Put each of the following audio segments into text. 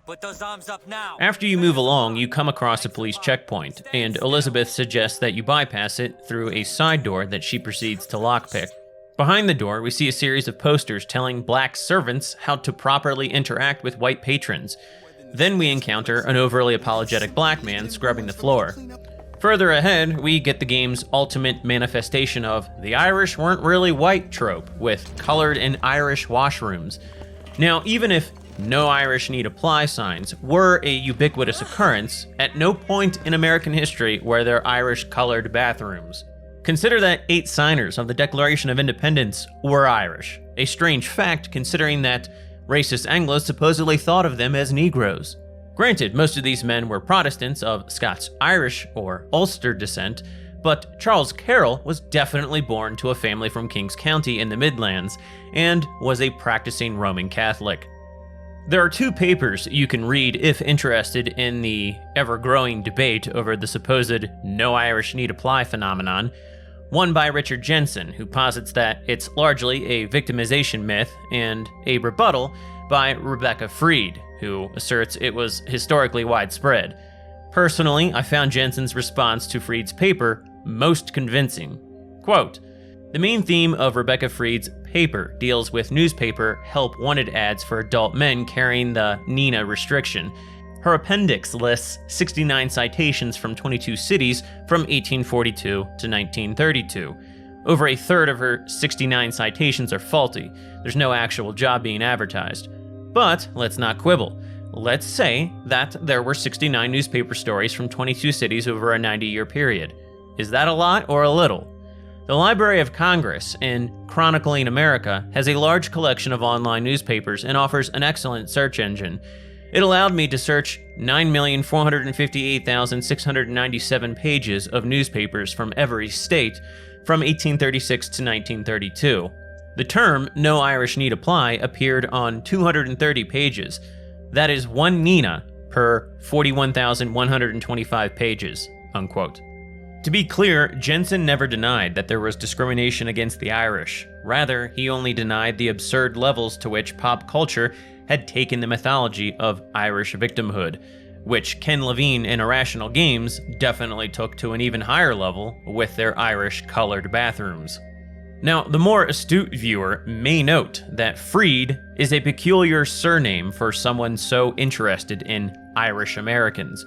Put those arms up now. After you move along, you come across a police checkpoint, and Elizabeth suggests that you bypass it through a side door that she proceeds to lockpick. Behind the door, we see a series of posters telling black servants how to properly interact with white patrons. Then we encounter an overly apologetic black man scrubbing the floor. Further ahead, we get the game's ultimate manifestation of the Irish weren't really white trope, with colored and Irish washrooms. Now, even if no Irish need apply signs were a ubiquitous occurrence, at no point in American history were there Irish colored bathrooms. Consider that 8 signers of the Declaration of Independence were Irish, a strange fact considering that racist Anglos supposedly thought of them as Negroes. Granted, most of these men were Protestants of Scots-Irish or Ulster descent, but Charles Carroll was definitely born to a family from Kings County in the Midlands and was a practicing Roman Catholic. There are 2 papers you can read if interested in the ever-growing debate over the supposed no Irish need apply phenomenon. One by Richard Jensen, who posits that it's largely a victimization myth, and a rebuttal by Rebecca Freed, who asserts it was historically widespread. Personally, I found Jensen's response to Freed's paper most convincing. Quote, "The main theme of Rebecca Freed's paper deals with newspaper help wanted ads for adult men carrying the Nina restriction. Her appendix lists 69 citations from 22 cities from 1842 to 1932. Over a third of her 69 citations are faulty. There's no actual job being advertised. But let's not quibble. Let's say that there were 69 newspaper stories from 22 cities over a 90-year period. Is that a lot or a little? The Library of Congress in Chronicling America has a large collection of online newspapers and offers an excellent search engine. It allowed me to search 9,458,697 pages of newspapers from every state from 1836 to 1932. The term "no Irish need apply" appeared on 230 pages. That is 1 Nina per 41,125 pages, unquote. To be clear, Jensen never denied that there was discrimination against the Irish. Rather, he only denied the absurd levels to which pop culture had taken the mythology of Irish victimhood, which Ken Levine in Irrational Games definitely took to an even higher level with their Irish-colored bathrooms. Now, the more astute viewer may note that Freed is a peculiar surname for someone so interested in Irish Americans.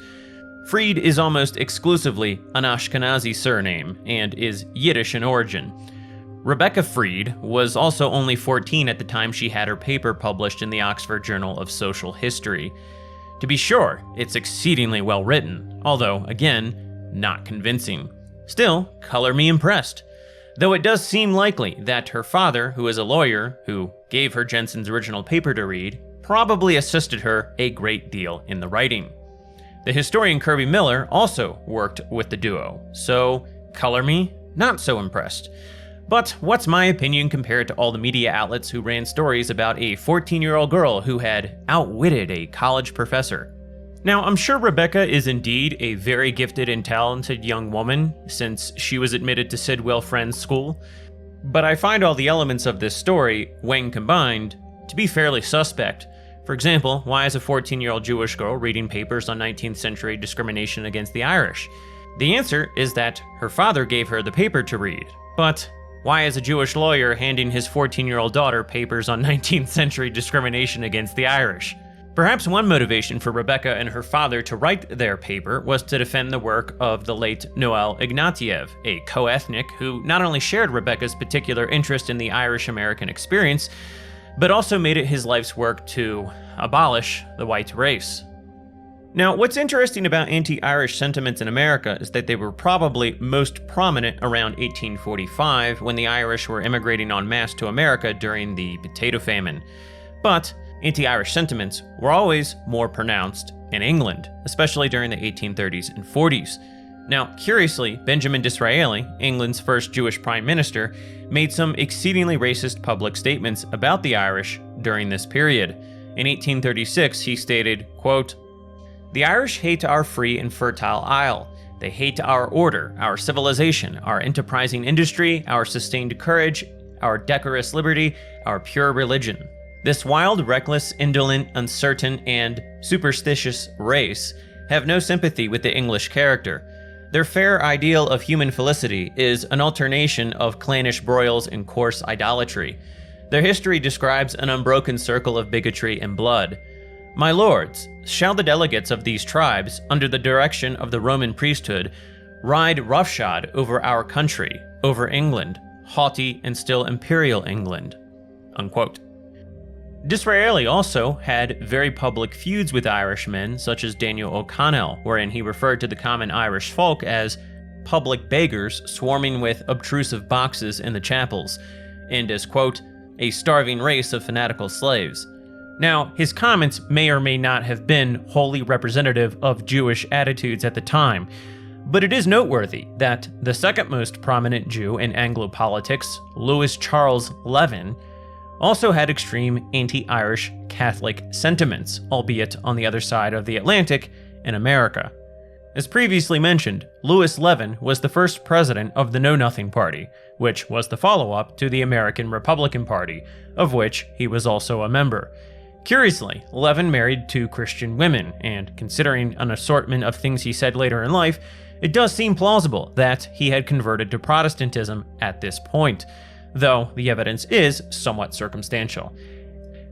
Freed is almost exclusively an Ashkenazi surname and is Yiddish in origin. Rebecca Freed was also only 14 at the time she had her paper published in the Oxford Journal of Social History. To be sure, it's exceedingly well written, although, again, not convincing. Still, color me impressed. Though it does seem likely that her father, who is a lawyer, who gave her Jensen's original paper to read, probably assisted her a great deal in the writing. The historian Kirby Miller also worked with the duo, so color me not so impressed. But what's my opinion compared to all the media outlets who ran stories about a 14-year-old girl who had outwitted a college professor? Now, I'm sure Rebecca is indeed a very gifted and talented young woman, since she was admitted to Sidwell Friends School, but I find all the elements of this story, when combined, to be fairly suspect. For example, why is a 14-year-old Jewish girl reading papers on 19th century discrimination against the Irish? The answer is that her father gave her the paper to read, but why is a Jewish lawyer handing his 14-year-old daughter papers on 19th century discrimination against the Irish? Perhaps one motivation for Rebecca and her father to write their paper was to defend the work of the late Noel Ignatieff, a co-ethnic who not only shared Rebecca's particular interest in the Irish-American experience, but also made it his life's work to abolish the white race. Now, what's interesting about anti-Irish sentiments in America is that they were probably most prominent around 1845, when the Irish were immigrating en masse to America during the potato famine. But anti-Irish sentiments were always more pronounced in England, especially during the 1830s and 40s. Now, curiously, Benjamin Disraeli, England's first Jewish prime minister, made some exceedingly racist public statements about the Irish during this period. In 1836, he stated, quote, "The Irish hate our free and fertile isle. They hate our order, our civilization, our enterprising industry, our sustained courage, our decorous liberty, our pure religion. This wild, reckless, indolent, uncertain, and superstitious race have no sympathy with the English character. Their fair ideal of human felicity is an alternation of clannish broils and coarse idolatry. Their history describes an unbroken circle of bigotry and blood. My lords, shall the delegates of these tribes, under the direction of the Roman priesthood, ride roughshod over our country, over England, haughty and still imperial England?" Unquote. Disraeli also had very public feuds with Irishmen such as Daniel O'Connell, wherein he referred to the common Irish folk as public beggars swarming with obtrusive boxes in the chapels, and as, quote, "a starving race of fanatical slaves." Now, his comments may or may not have been wholly representative of Jewish attitudes at the time, but it is noteworthy that the second most prominent Jew in Anglo politics, Louis Charles Levin, also had extreme anti-Irish Catholic sentiments, albeit on the other side of the Atlantic in America. As previously mentioned, Louis Levin was the first president of the Know Nothing Party, which was the follow-up to the American Republican Party, of which he was also a member. Curiously, Levin married 2 Christian women, and considering an assortment of things he said later in life, it does seem plausible that he had converted to Protestantism at this point, though the evidence is somewhat circumstantial.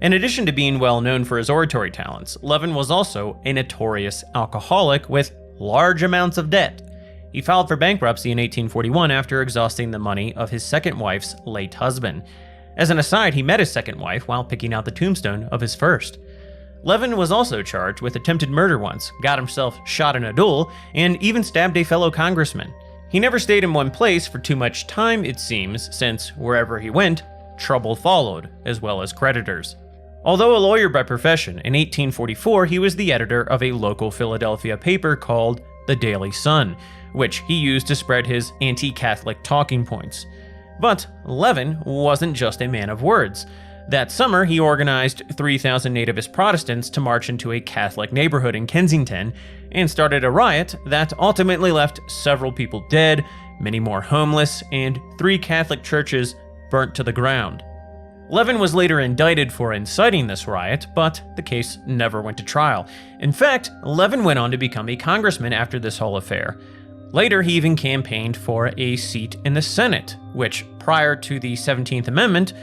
In addition to being well known for his oratory talents, Levin was also a notorious alcoholic with large amounts of debt. He filed for bankruptcy in 1841 after exhausting the money of his second wife's late husband. As an aside, he met his second wife while picking out the tombstone of his first. Levin was also charged with attempted murder once, got himself shot in a duel, and even stabbed a fellow congressman. He never stayed in one place for too much time, it seems, since wherever he went, trouble followed, as well as creditors. Although a lawyer by profession, in 1844 he was the editor of a local Philadelphia paper called The Daily Sun, which he used to spread his anti-Catholic talking points. But Levin wasn't just a man of words. That summer, he organized 3,000 nativist Protestants to march into a Catholic neighborhood in Kensington and started a riot that ultimately left several people dead, many more homeless, and 3 Catholic churches burnt to the ground. Levin was later indicted for inciting this riot, but the case never went to trial. In fact, Levin went on to become a congressman after this whole affair. Later, he even campaigned for a seat in the Senate, which, prior to the 17th Amendment,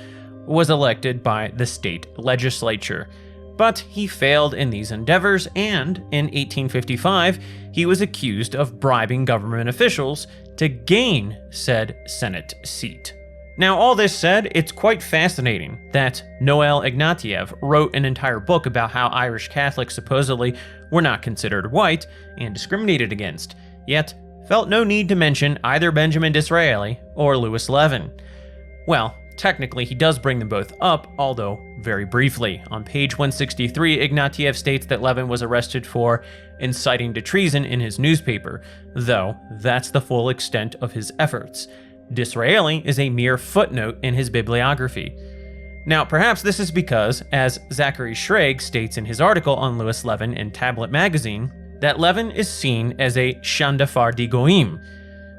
was elected by the state legislature. But he failed in these endeavors, and in 1855, he was accused of bribing government officials to gain said Senate seat. Now, all this said, it's quite fascinating that Noel Ignatieff wrote an entire book about how Irish Catholics supposedly were not considered white and discriminated against, yet felt no need to mention either Benjamin Disraeli or Louis Levin. Well, technically he does bring them both up, although very briefly. On page 163, Ignatieff states that Levin was arrested for inciting to treason in his newspaper, though that's the full extent of his efforts. Disraeli is a mere footnote in his bibliography. Now, perhaps this is because, as Zachary Schrage states in his article on Louis Levin in Tablet magazine, that Levin is seen as a shandafar di goim.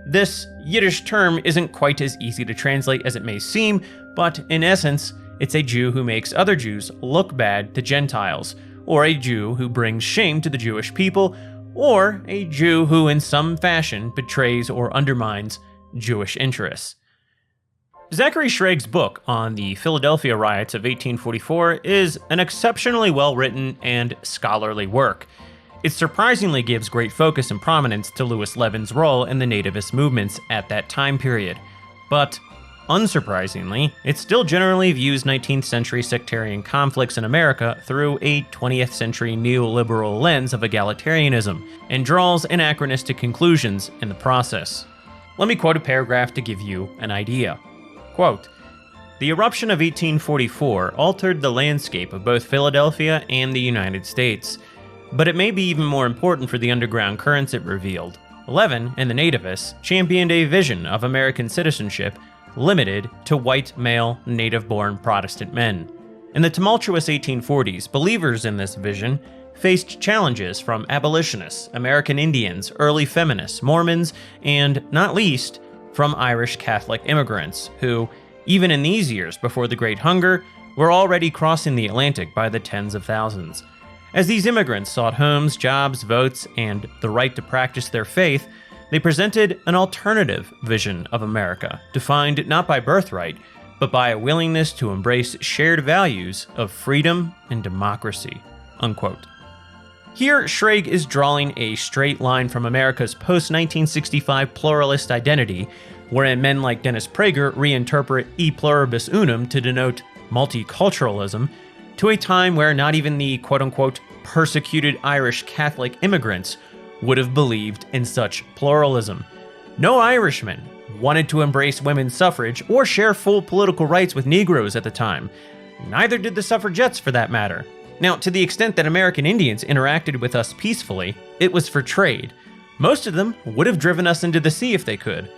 This Yiddish term isn't quite as easy to translate as it may seem, but in essence, it's a Jew who makes other Jews look bad to Gentiles, or a Jew who brings shame to the Jewish people, or a Jew who in some fashion betrays or undermines Jewish interests. Zachary Schrage's book on the Philadelphia riots of 1844 is an exceptionally well-written and scholarly work. It surprisingly gives great focus and prominence to Louis Levin's role in the nativist movements at that time period. But, unsurprisingly, it still generally views 19th century sectarian conflicts in America through a 20th century neoliberal lens of egalitarianism, and draws anachronistic conclusions in the process. Let me quote a paragraph to give you an idea. Quote, "The eruption of 1844 altered the landscape of both Philadelphia and the United States. But it may be even more important for the underground currents it revealed. Levin and the nativists championed a vision of American citizenship limited to white, male, native-born Protestant men. In the tumultuous 1840s, believers in this vision faced challenges from abolitionists, American Indians, early feminists, Mormons, and, not least, from Irish Catholic immigrants, who, even in these years before the Great Hunger, were already crossing the Atlantic by the tens of thousands. As these immigrants sought homes, jobs, votes, and the right to practice their faith, they presented an alternative vision of America, defined not by birthright, but by a willingness to embrace shared values of freedom and democracy." Unquote. Here, Schrage is drawing a straight line from America's post-1965 pluralist identity, wherein men like Dennis Prager reinterpret e pluribus unum to denote multiculturalism, to a time where not even the quote-unquote persecuted Irish Catholic immigrants would have believed in such pluralism. No Irishman wanted to embrace women's suffrage or share full political rights with Negroes at the time. Neither did the suffragettes, for that matter. Now, to the extent that American Indians interacted with us peacefully, it was for trade. Most of them would have driven us into the sea if they could.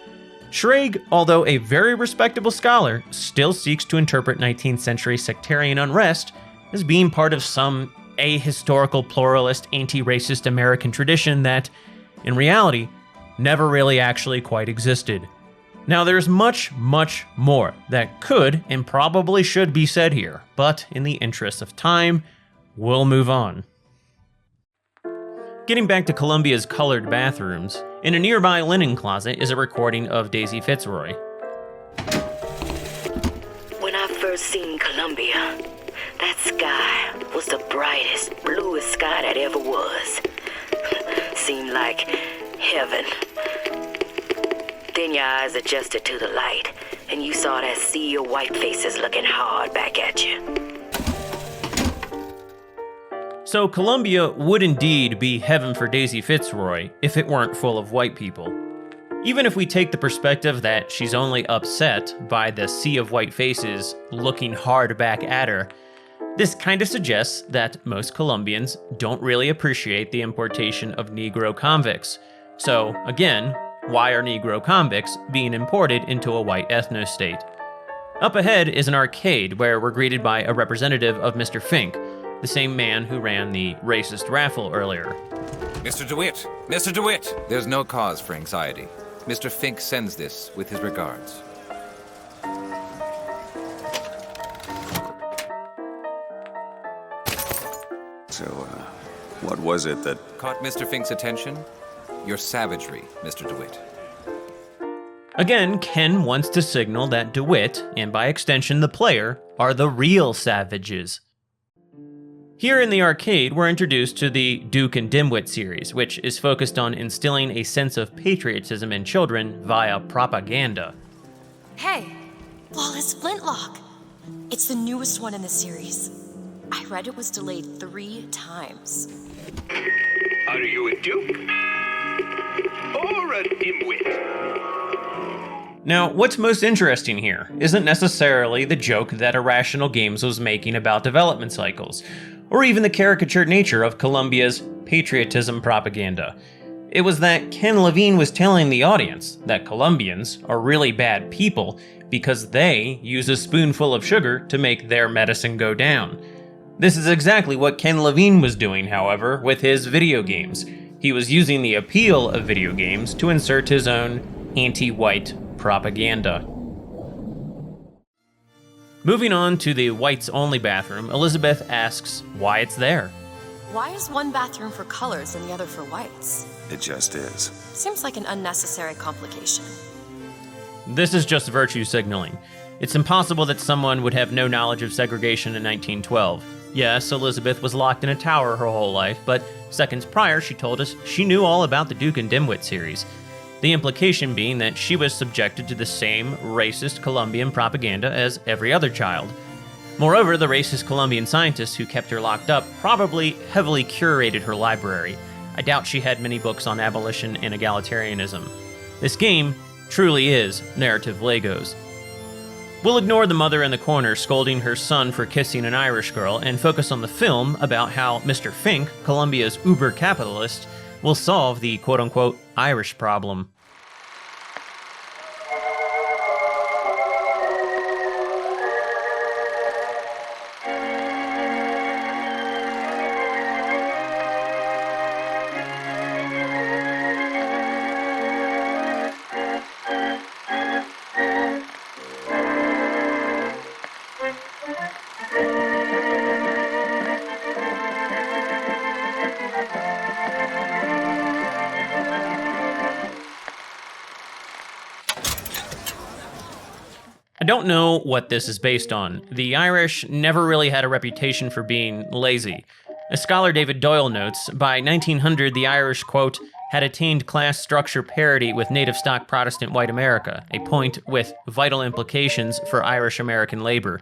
Schrage, although a very respectable scholar, still seeks to interpret 19th century sectarian unrest as being part of some ahistorical, pluralist, anti-racist American tradition that, in reality, never really actually quite existed. Now, there's much, much more that could and probably should be said here, but in the interest of time, we'll move on. Getting back to Columbia's colored bathrooms, in a nearby linen closet is a recording of Daisy Fitzroy. When I first seen Columbia, that sky was the brightest, bluest sky that ever was. Seemed like heaven. Then your eyes adjusted to the light, and you saw that sea of white faces looking hard back at you. So Columbia would indeed be heaven for Daisy Fitzroy if it weren't full of white people. Even if we take the perspective that she's only upset by the sea of white faces looking hard back at her, this kind of suggests that most Colombians don't really appreciate the importation of Negro convicts. So, again, why are Negro convicts being imported into a white ethno-state? Up ahead is an arcade where we're greeted by a representative of Mr. Fink, the same man who ran the racist raffle earlier. Mr. DeWitt! Mr. DeWitt! There's no cause for anxiety. Mr. Fink sends this with his regards. So, what was it that... Caught Mr. Fink's attention? Your savagery, Mr. DeWitt. Again, Ken wants to signal that DeWitt, and by extension the player, are the real savages. Here in the arcade, we're introduced to the Duke and Dimwit series, which is focused on instilling a sense of patriotism in children via propaganda. Hey, Flawless Flintlock! It's the newest one in the series. I read it was delayed 3 times. Are you a Duke? Or a Dimwit? Now, what's most interesting here isn't necessarily the joke that Irrational Games was making about development cycles, or even the caricatured nature of Columbia's patriotism propaganda. It was that Ken Levine was telling the audience that Colombians are really bad people because they use a spoonful of sugar to make their medicine go down. This is exactly what Ken Levine was doing, however, with his video games. He was using the appeal of video games to insert his own anti-white propaganda. Moving on to the whites-only bathroom, Elizabeth asks why it's there. Why is one bathroom for colors and the other for whites? It just is. Seems like an unnecessary complication. This is just virtue signaling. It's impossible that someone would have no knowledge of segregation in 1912. Yes, Elizabeth was locked in a tower her whole life, but seconds prior she told us she knew all about the Duke and Dimwit series. The implication being that she was subjected to the same racist Colombian propaganda as every other child. Moreover, the racist Colombian scientists who kept her locked up probably heavily curated her library. I doubt she had many books on abolition and egalitarianism. This game truly is narrative Legos. We'll ignore the mother in the corner scolding her son for kissing an Irish girl and focus on the film about how Mr. Fink, Colombia's uber-capitalist, will solve the quote-unquote Irish problem. I don't know what this is based on. The Irish never really had a reputation for being lazy. As scholar David Doyle notes, by 1900 the Irish, quote, had attained class structure parity with native stock Protestant white America, a point with vital implications for Irish American labor.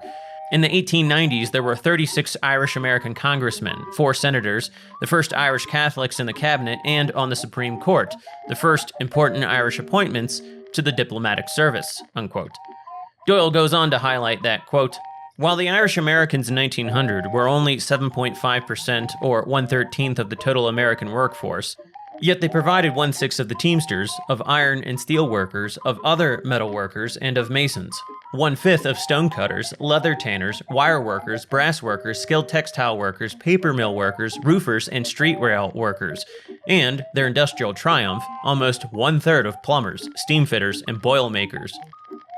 In the 1890s, there were 36 Irish American congressmen, 4 senators, the first Irish Catholics in the cabinet and on the Supreme Court, the first important Irish appointments to the diplomatic service, unquote. Doyle goes on to highlight that, quote, while the Irish Americans in 1900 were only 7.5% or 1/13 of the total American workforce, yet they provided 1/6 of the teamsters, of iron and steel workers, of other metal workers, and of masons, 1/5 of stone cutters, leather tanners, wire workers, brass workers, skilled textile workers, paper mill workers, roofers, and street rail workers, and, their industrial triumph, almost 1/3 of plumbers, steam fitters, and boil makers.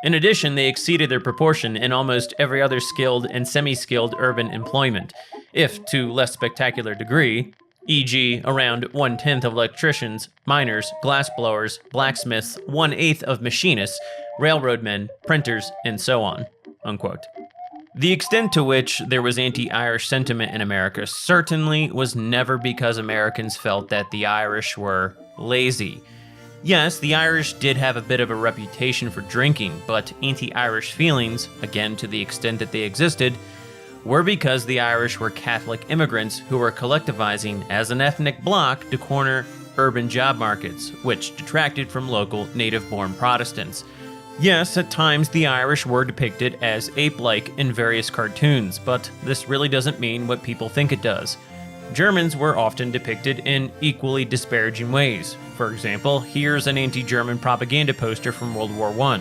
In addition, they exceeded their proportion in almost every other skilled and semi-skilled urban employment, if to less spectacular degree, e.g. around 1/10 of electricians, miners, glassblowers, blacksmiths, 1/8 of machinists, railroad men, printers, and so on, unquote. The extent to which there was anti-Irish sentiment in America certainly was never because Americans felt that the Irish were lazy. Yes, the Irish did have a bit of a reputation for drinking, but anti-Irish feelings, again to the extent that they existed, were because the Irish were Catholic immigrants who were collectivizing as an ethnic bloc to corner urban job markets, which detracted from local native-born Protestants. Yes, at times the Irish were depicted as ape-like in various cartoons, but this really doesn't mean what people think it does. Germans were often depicted in equally disparaging ways. For example, here's an anti-German propaganda poster from World War I.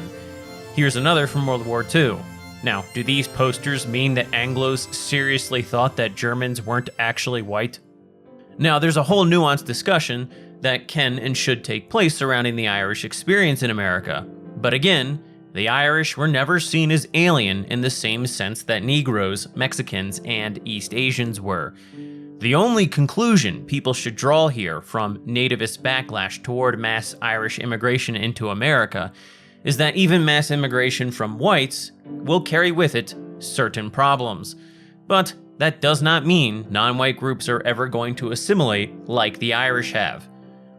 Here's another from World War II. Now, do these posters mean that Anglos seriously thought that Germans weren't actually white? Now, there's a whole nuanced discussion that can and should take place surrounding the Irish experience in America. But again, the Irish were never seen as alien in the same sense that Negroes, Mexicans, and East Asians were. The only conclusion people should draw here from nativist backlash toward mass Irish immigration into America is that even mass immigration from whites will carry with it certain problems. But that does not mean non-white groups are ever going to assimilate like the Irish have.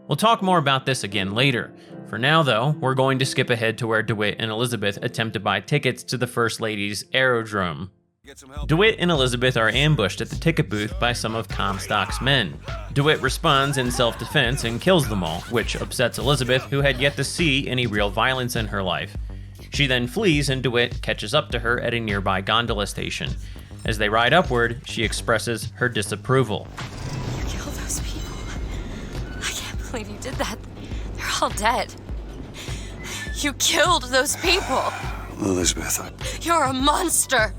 We'll talk more about this again later. For now, though, we're going to skip ahead to where DeWitt and Elizabeth attempt to buy tickets to the First Lady's aerodrome. DeWitt and Elizabeth are ambushed at the ticket booth by some of Comstock's men. DeWitt responds in self-defense and kills them all, which upsets Elizabeth, who had yet to see any real violence in her life. She then flees and DeWitt catches up to her at a nearby gondola station. As they ride upward, she expresses her disapproval. You killed those people. I can't believe you did that. They're all dead. You killed those people. Elizabeth, You're a monster.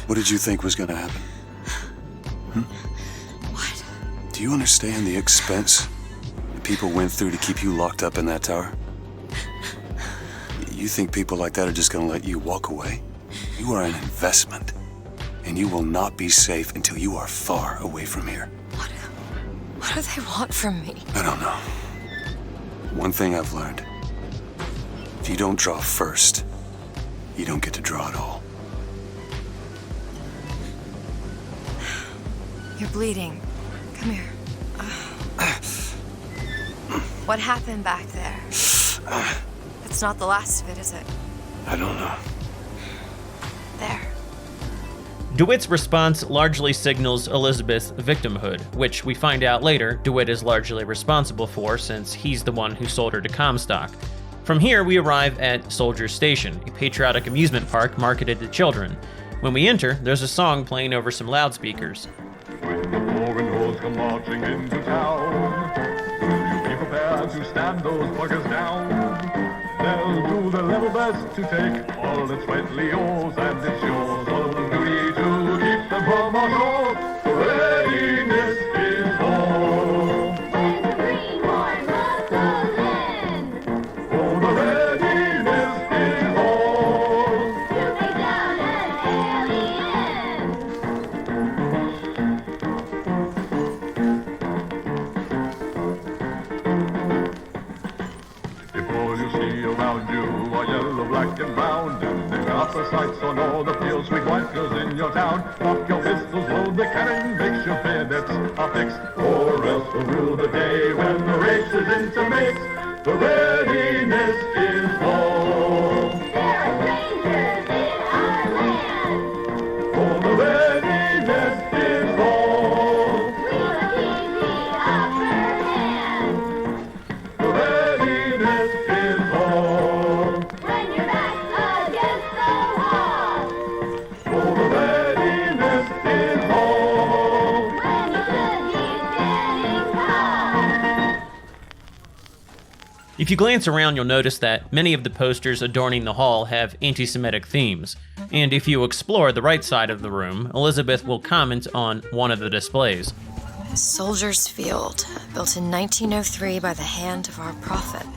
what did you think was gonna happen? What? Do you understand the expense that people went through to keep you locked up in that tower? You think people like that are just gonna let you walk away? You are an investment, and you will not be safe until you are far away from here. What do they want from me? I don't know. One thing I've learned, if you don't draw first, you don't get to draw at all. You're bleeding. Come here. What happened back there? It's not the last of it, is it? I don't know. There. DeWitt's response largely signals Elizabeth's victimhood, which we find out later DeWitt is largely responsible for since he's the one who sold her to Comstock. From here, we arrive at Soldier's Station, a patriotic amusement park marketed to children. When we enter, there's a song playing over some loudspeakers. When the Krogan hordes come marching into town, will you be prepared to stand those buggers down? They'll do their level best to take all that's rightly yours, and it's yours on duty to keep them from our shore. The readiness is all. When the greenhorn rustled in, Oh, the readiness is all. to take down sight, so know the field sweet wipers in your town. Lock your pistols, load the cannon, make sure bayonets are fixed, or else we'll rue the day when the race is intermixed. The readiness is low. There are strangers in our land. For the readiness is low. We will keep the upper hand. The readiness is low. When you're back against the wall. For the readiness is low. When you should be standing tall. If you glance around, you'll notice that many of the posters adorning the hall have anti-Semitic themes. And if you explore the right side of the room, Elizabeth will comment on one of the displays. Soldiers Field, built in 1903 by the hand of our prophet.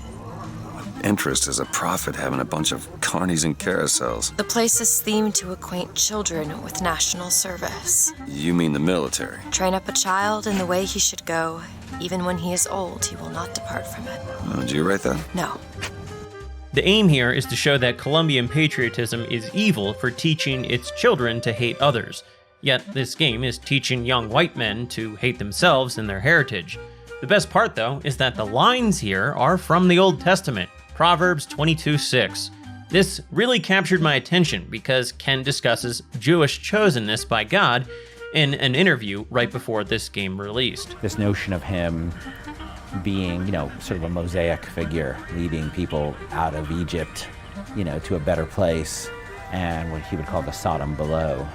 Interest as a prophet having a bunch of carnies and carousels. The place is themed to acquaint children with national service. You mean the military? Train up a child in the way he should go. Even when he is old, he will not depart from it. Oh, did you write that? No. The aim here is to show that Colombian patriotism is evil for teaching its children to hate others. Yet this game is teaching young white men to hate themselves and their heritage. The best part, though, is that the lines here are from the Old Testament, Proverbs 22:6. This really captured my attention because Ken discusses Jewish chosenness by God in an interview right before this game released. This notion of him being, sort of a mosaic figure, leading people out of Egypt, to a better place, and what he would call the Sodom below.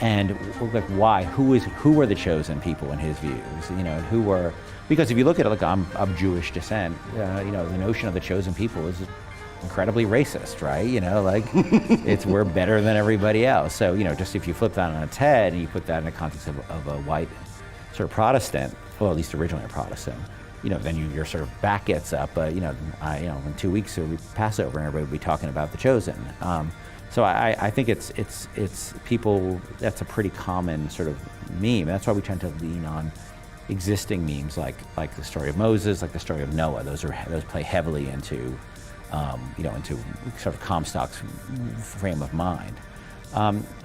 And like, why? Who were the chosen people in his views? And who were? Because if you look at it, like, I'm of Jewish descent. The notion of the chosen people is incredibly racist, right? We're better than everybody else. So just if you flip that on its head and you put that in the context of a white sort of Protestant, well, at least originally a Protestant, then your sort of back gets up. But in 2 weeks it'll be Passover and everybody will be talking about the chosen. So I think it's people. That's a pretty common sort of meme. That's why we tend to lean on existing memes like the story of Moses, like the story of Noah. Those play heavily into into sort of Comstock's frame of mind.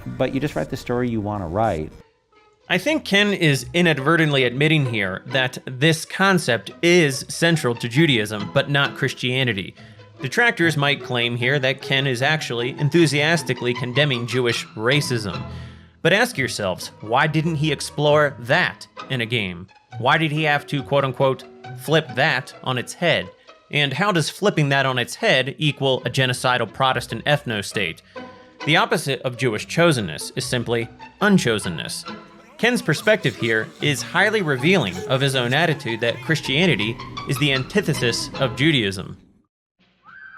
But you just write the story you want to write. I think Ken is inadvertently admitting here that this concept is central to Judaism, but not Christianity. Detractors might claim here that Ken is actually enthusiastically condemning Jewish racism. But ask yourselves, why didn't he explore that in a game? Why did he have to, quote-unquote, flip that on its head? And how does flipping that on its head equal a genocidal Protestant ethno-state? The opposite of Jewish chosenness is simply unchosenness. Ken's perspective here is highly revealing of his own attitude that Christianity is the antithesis of Judaism.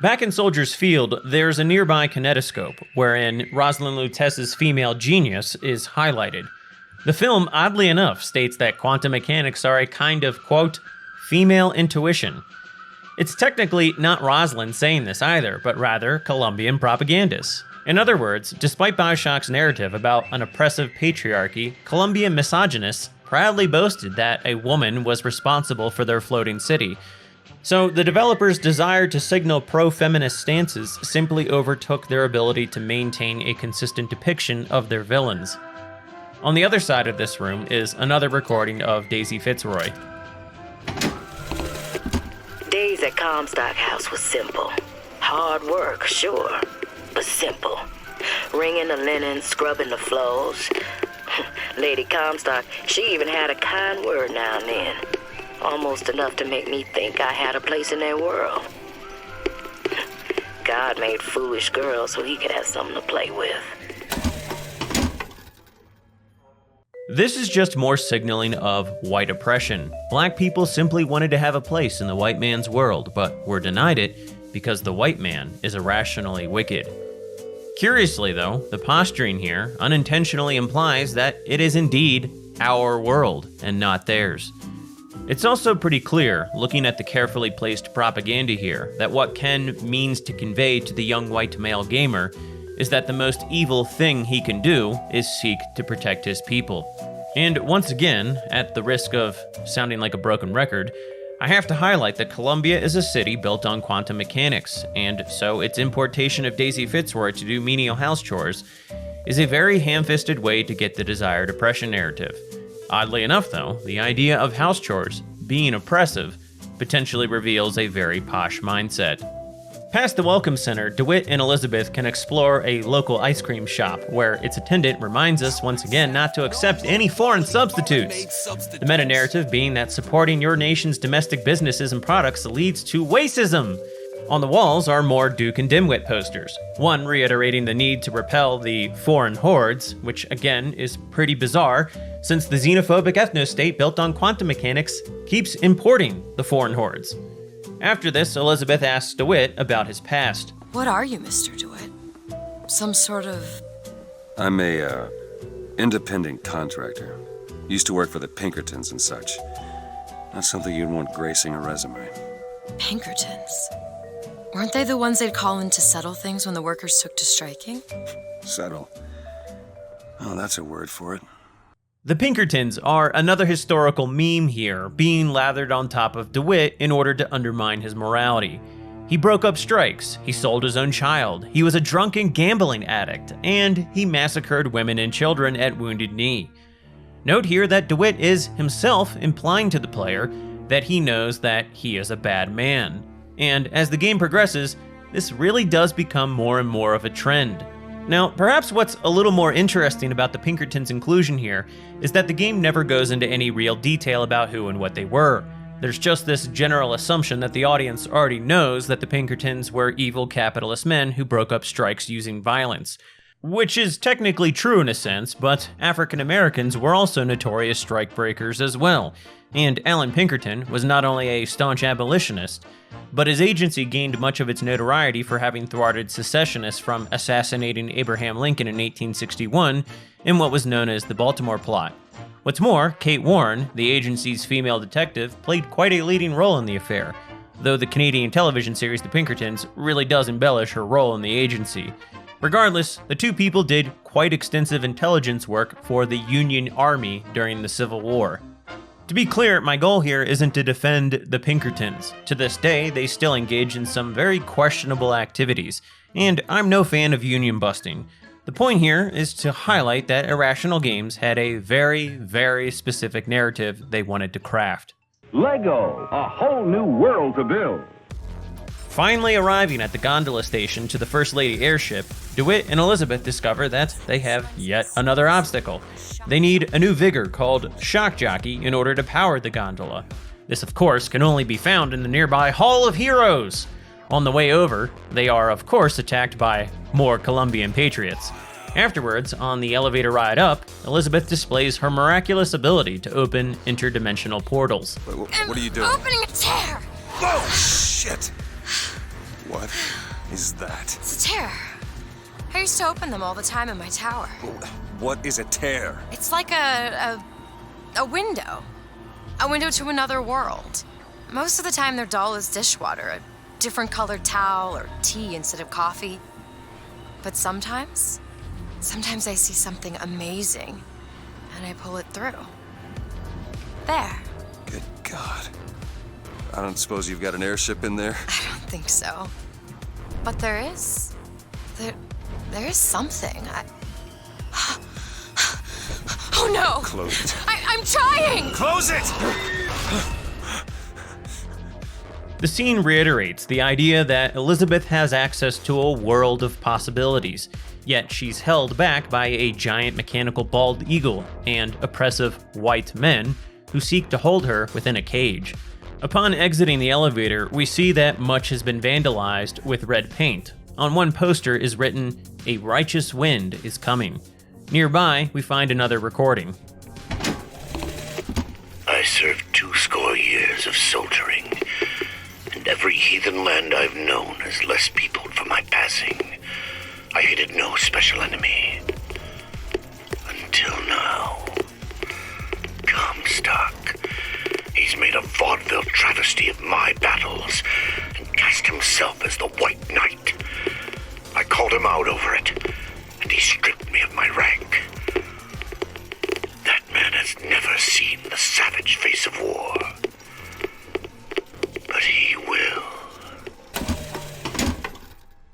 Back in Soldiers Field, there's a nearby kinetoscope, wherein Rosalind Lutez's female genius is highlighted. The film, oddly enough, states that quantum mechanics are a kind of, quote, female intuition. It's technically not Rosalind saying this either, but rather Colombian propagandists. In other words, despite BioShock's narrative about an oppressive patriarchy, Colombian misogynists proudly boasted that a woman was responsible for their floating city. So the developers' desire to signal pro-feminist stances simply overtook their ability to maintain a consistent depiction of their villains. On the other side of this room is another recording of Daisy Fitzroy. Days at Comstock House was simple. Hard work, sure, but simple. Wringing the linen, scrubbing the floors. Lady Comstock, she even had a kind word now and then. Almost enough to make me think I had a place in their world. God made foolish girls so he could have something to play with. This is just more signaling of white oppression. Black people simply wanted to have a place in the white man's world, but were denied it because the white man is irrationally wicked. Curiously though, the posturing here unintentionally implies that it is indeed our world and not theirs. It's also pretty clear, looking at the carefully placed propaganda here, that what Ken means to convey to the young white male gamer is that the most evil thing he can do is seek to protect his people. And once again, at the risk of sounding like a broken record, I have to highlight that Columbia is a city built on quantum mechanics, and so its importation of Daisy Fitzroy to do menial house chores is a very ham-fisted way to get the desired oppression narrative. Oddly enough, though, the idea of house chores being oppressive potentially reveals a very posh mindset. Past the Welcome Center, DeWitt and Elizabeth can explore a local ice cream shop where its attendant reminds us once again not to accept any foreign substitutes. The meta-narrative being that supporting your nation's domestic businesses and products leads to racism. On the walls are more Duke and Dimwit posters, one reiterating the need to repel the foreign hordes, which again is pretty bizarre since the xenophobic ethno-state built on quantum mechanics keeps importing the foreign hordes. After this, Elizabeth asks DeWitt about his past. What are you, Mr. DeWitt? Some sort of... I'm a, independent contractor. Used to work for the Pinkertons and such. Not something you'd want gracing a resume. Pinkertons? Weren't they the ones they'd call in to settle things when the workers took to striking? Settle. Oh, that's a word for it. The Pinkertons are another historical meme here, being lathered on top of DeWitt in order to undermine his morality. He broke up strikes, he sold his own child, he was a drunken gambling addict, and he massacred women and children at Wounded Knee. Note here that DeWitt is himself implying to the player that he knows that he is a bad man. And as the game progresses, this really does become more and more of a trend. Now, perhaps what's a little more interesting about the Pinkertons' inclusion here is that the game never goes into any real detail about who and what they were. There's just this general assumption that the audience already knows that the Pinkertons were evil capitalist men who broke up strikes using violence. Which is technically true in a sense, but African Americans were also notorious strikebreakers as well. And Alan Pinkerton was not only a staunch abolitionist, but his agency gained much of its notoriety for having thwarted secessionists from assassinating Abraham Lincoln in 1861 in what was known as the Baltimore Plot. What's more, Kate Warren, the agency's female detective, played quite a leading role in the affair, though the Canadian television series The Pinkertons really does embellish her role in the agency. Regardless, the two people did quite extensive intelligence work for the Union Army during the Civil War. To be clear, my goal here isn't to defend the Pinkertons. To this day, they still engage in some very questionable activities, and I'm no fan of union busting. The point here is to highlight that Irrational Games had a very, very specific narrative they wanted to craft. Lego, a whole new world to build. Finally arriving at the gondola station to the First Lady airship, DeWitt and Elizabeth discover that they have yet another obstacle. They need a new vigor called Shock Jockey in order to power the gondola. This, of course, can only be found in the nearby Hall of Heroes. On the way over, they are, of course, attacked by more Colombian patriots. Afterwards, on the elevator ride up, Elizabeth displays her miraculous ability to open interdimensional portals. What are you doing? Opening a tear! Oh, shit! What is that? It's a tear. I used to open them all the time in my tower. What is a tear? It's like a window. A window to another world. Most of the time they're dull as dishwater, a different colored towel or tea instead of coffee. But sometimes I see something amazing, and I pull it through. There. Good God. I don't suppose you've got an airship in there? I don't think so. But there is. There is something. Oh no! Close it. I'm trying! Close it! The scene reiterates the idea that Elizabeth has access to a world of possibilities, yet she's held back by a giant mechanical bald eagle and oppressive white men who seek to hold her within a cage. Upon exiting the elevator, we see that much has been vandalized with red paint. On one poster is written, "A righteous wind is coming." Nearby, we find another recording. I served 20 years of soldiering, and every heathen land I've known has less peopled for my passing. I hated no special enemy. Until now. Comstock. He's made a vaudeville travesty of my battles and cast himself as the White Knight. I called him out over it, and he stripped me of my rank. That man has never seen the savage face of war.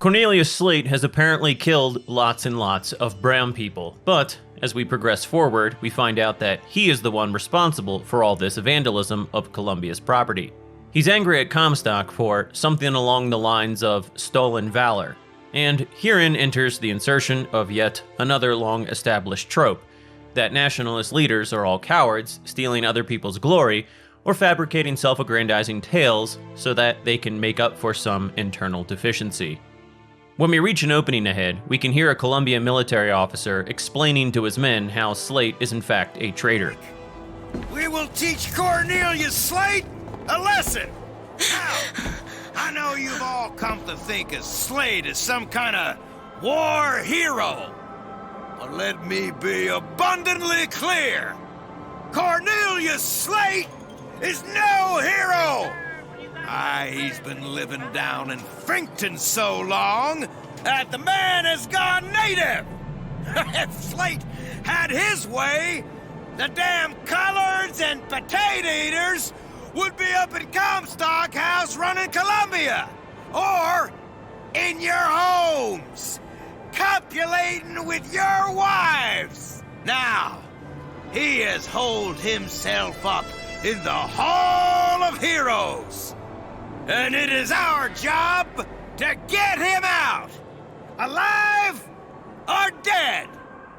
Cornelius Slate has apparently killed lots and lots of brown people, but as we progress forward, we find out that he is the one responsible for all this vandalism of Columbia's property. He's angry at Comstock for something along the lines of stolen valor, and herein enters the insertion of yet another long-established trope, that nationalist leaders are all cowards, stealing other people's glory, or fabricating self-aggrandizing tales so that they can make up for some internal deficiency. When we reach an opening ahead, we can hear a Columbia military officer explaining to his men how Slate is in fact a traitor. We will teach Cornelius Slate a lesson! Now, I know you've all come to think of Slate as some kind of war hero. But let me be abundantly clear. Cornelius Slate is no hero! He's been living down in Frankton so long that the man has gone native! If Slate had his way, the damn collards and potato eaters would be up at Comstock House running Columbia! Or in your homes, copulating with your wives! Now, he has holed himself up in the Hall of Heroes! And it is our job to get him out! Alive or dead!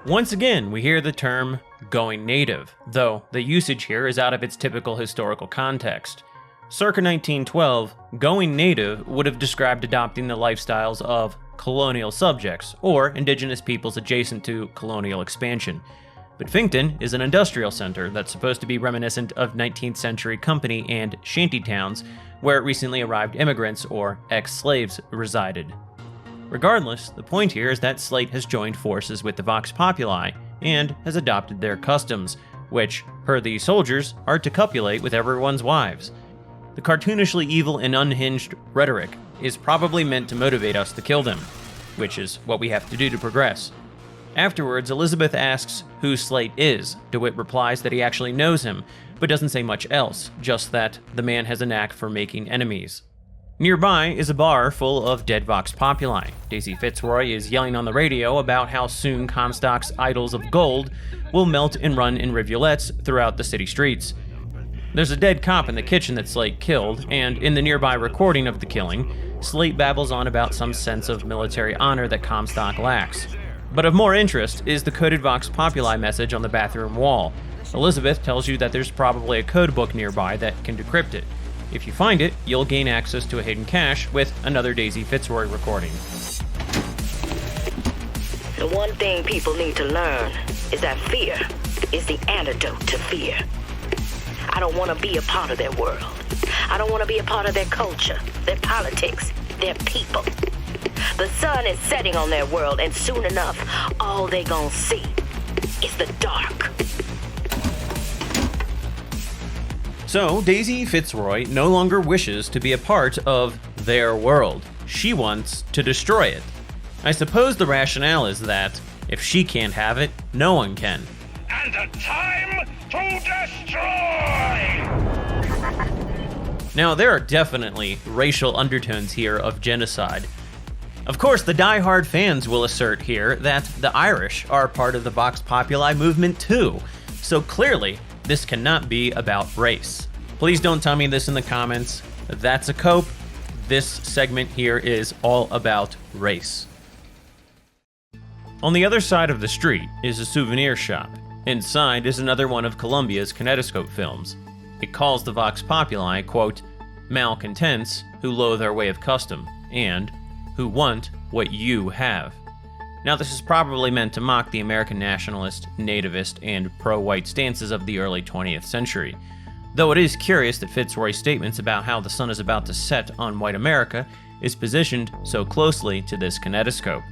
Once again, we hear the term going native, though the usage here is out of its typical historical context. Circa 1912, going native would have described adopting the lifestyles of colonial subjects, or indigenous peoples adjacent to colonial expansion. But Finkton is an industrial center that's supposed to be reminiscent of 19th century company and shanty towns where recently arrived immigrants or ex-slaves resided. Regardless, the point here is that Slate has joined forces with the Vox Populi and has adopted their customs, which, per these soldiers, are to copulate with everyone's wives. The cartoonishly evil and unhinged rhetoric is probably meant to motivate us to kill them, which is what we have to do to progress. Afterwards, Elizabeth asks who Slate is. DeWitt replies that he actually knows him, but doesn't say much else, just that the man has a knack for making enemies. Nearby is a bar full of dead Vox Populi. Daisy Fitzroy is yelling on the radio about how soon Comstock's idols of gold will melt and run in rivulets throughout the city streets. There's a dead cop in the kitchen that Slate killed, and in the nearby recording of the killing, Slate babbles on about some sense of military honor that Comstock lacks. But of more interest is the coded Vox Populi message on the bathroom wall. Elizabeth tells you that there's probably a code book nearby that can decrypt it. If you find it, you'll gain access to a hidden cache with another Daisy Fitzroy recording. The one thing people need to learn is that fear is the antidote to fear. I don't want to be a part of their world. I don't want to be a part of their culture, their politics, their people. The sun is setting on their world, and soon enough, all they gonna see is the dark. So, Daisy Fitzroy no longer wishes to be a part of their world. She wants to destroy it. I suppose the rationale is that if she can't have it, no one can. And a time to destroy! Now, there are definitely racial undertones here of genocide. Of course, the die-hard fans will assert here that the Irish are part of the Vox Populi movement too, so clearly, this cannot be about race. Please don't tell me this in the comments. That's a cope. This segment here is all about race. On the other side of the street is a souvenir shop. Inside is another one of Columbia's kinetoscope films. It calls the Vox Populi, quote, malcontents who loathe our way of custom, and who want what you have. Now, this is probably meant to mock the American nationalist, nativist, and pro-white stances of the early 20th century, though it is curious that Fitzroy's statements about how the sun is about to set on white America is positioned so closely to this kinetoscope.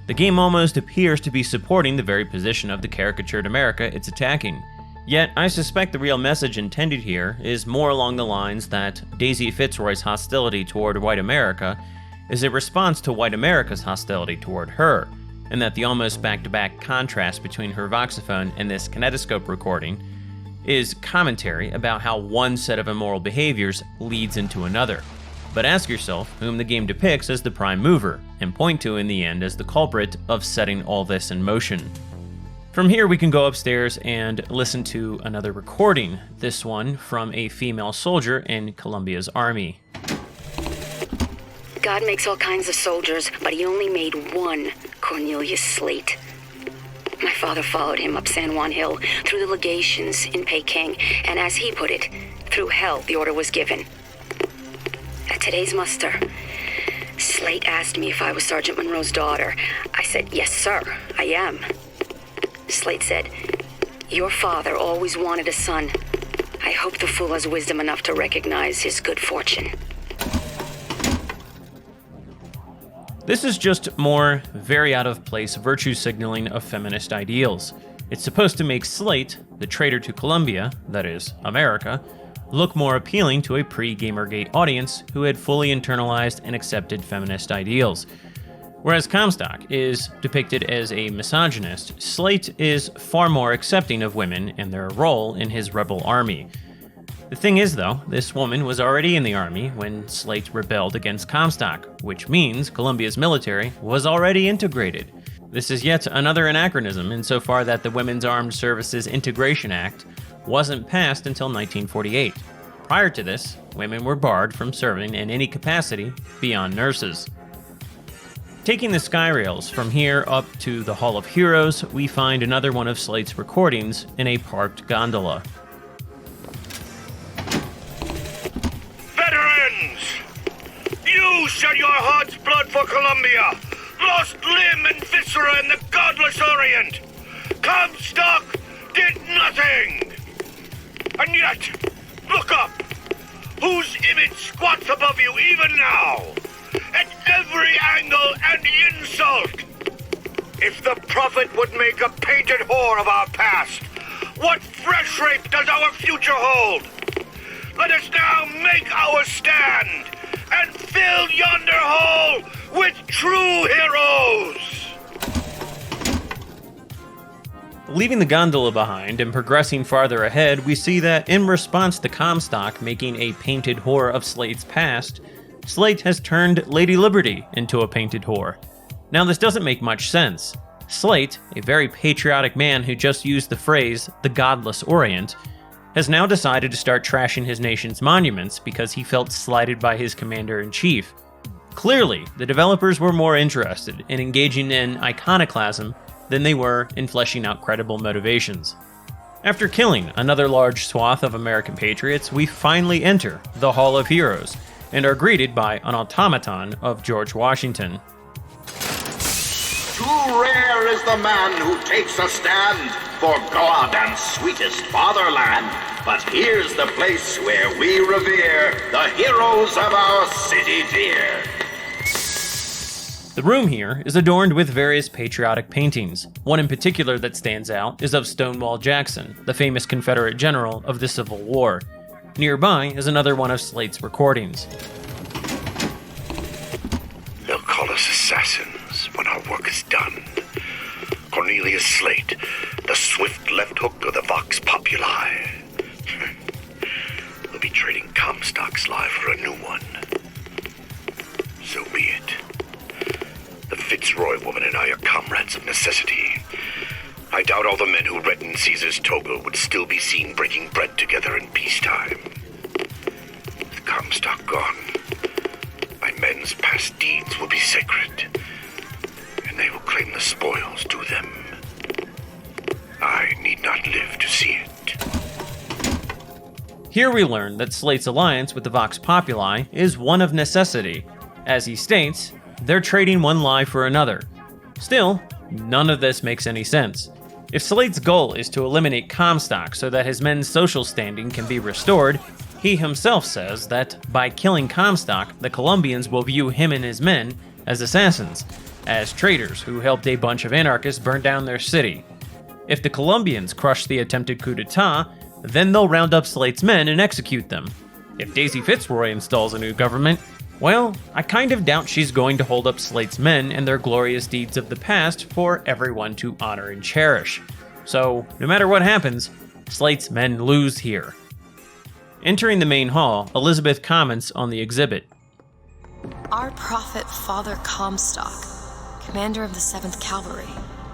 The game almost appears to be supporting the very position of the caricatured America it's attacking. Yet, I suspect the real message intended here is more along the lines that Daisy Fitzroy's hostility toward white America is a response to white America's hostility toward her, and that the almost back-to-back contrast between her voxophone and this kinetoscope recording is commentary about how one set of immoral behaviors leads into another. but ask yourself whom the game depicts as the prime mover, and point to in the end as the culprit of setting all this in motion. From here, we can go upstairs and listen to another recording, this one from a female soldier in Colombia's army. God makes all kinds of soldiers, but he only made one Cornelius Slate. My father followed him up San Juan Hill, through the legations in Peking, and as he put it, through hell the order was given. At today's muster, Slate asked me if I was Sergeant Monroe's daughter. I said, yes, sir, I am. Slate said, your father always wanted a son. I hope the fool has wisdom enough to recognize his good fortune. This is just more very out-of-place virtue signaling of feminist ideals. It's supposed to make Slate, the traitor to Colombia, that is, America, look more appealing to a pre-Gamergate audience who had fully internalized and accepted feminist ideals. Whereas Comstock is depicted as a misogynist, Slate is far more accepting of women and their role in his rebel army. The thing is, though, this woman was already in the army when Slate rebelled against Comstock, which means Colombia's military was already integrated. This is yet another anachronism insofar that the Women's Armed Services Integration Act wasn't passed until 1948. Prior to this, women were barred from serving in any capacity beyond nurses. Taking the sky rails from here up to the Hall of Heroes, we find another one of Slate's recordings in a parked gondola. Veterans! You shed your heart's blood for Colombia, lost limb and viscera in the godless Orient. Comstock did nothing! And yet, look up! Whose image squats above you even now? At every angle and insult! If the prophet would make a painted whore of our past, what fresh rape does our future hold? Let us now make our stand and fill yonder hole with true heroes! Leaving the gondola behind and progressing farther ahead, we see that in response to Comstock making a painted whore of Slate's past, Slate has turned Lady Liberty into a painted whore. Now, this doesn't make much sense. Slate, a very patriotic man who just used the phrase, the godless Orient, has now decided to start trashing his nation's monuments because he felt slighted by his commander-in-chief. Clearly, the developers were more interested in engaging in iconoclasm than they were in fleshing out credible motivations. After killing another large swath of American patriots, we finally enter the Hall of Heroes, and are greeted by an automaton of George Washington. Too rare is the man who takes a stand for God and sweetest fatherland. But here's the place where we revere the heroes of our city dear. The room here is adorned with various patriotic paintings. One in particular that stands out is of Stonewall Jackson, the famous Confederate general of the Civil War. Nearby is another one of Slate's recordings. They'll call us assassins when our work is done. Cornelius Slate, the swift left hook of the Vox Populi. We'll be trading Comstock's life for a new one. So be it. The Fitzroy woman and I are comrades of necessity. I doubt all the men who reddened Caesar's toga would still be seen breaking bread together in peacetime. With Comstock gone, my men's past deeds will be sacred, and they will claim the spoils to them. I need not live to see it. Here we learn that Slate's alliance with the Vox Populi is one of necessity. As he states, they're trading one lie for another. Still, none of this makes any sense. If Slate's goal is to eliminate Comstock so that his men's social standing can be restored, he himself says that by killing Comstock, the Colombians will view him and his men as assassins, as traitors who helped a bunch of anarchists burn down their city. If the Colombians crush the attempted coup d'etat, then they'll round up Slate's men and execute them. If Daisy Fitzroy installs a new government, well, I kind of doubt she's going to hold up Slate's men and their glorious deeds of the past for everyone to honor and cherish. So, no matter what happens, Slate's men lose here. Entering the main hall, Elizabeth comments on the exhibit. Our prophet, Father Comstock, commander of the 7th Cavalry.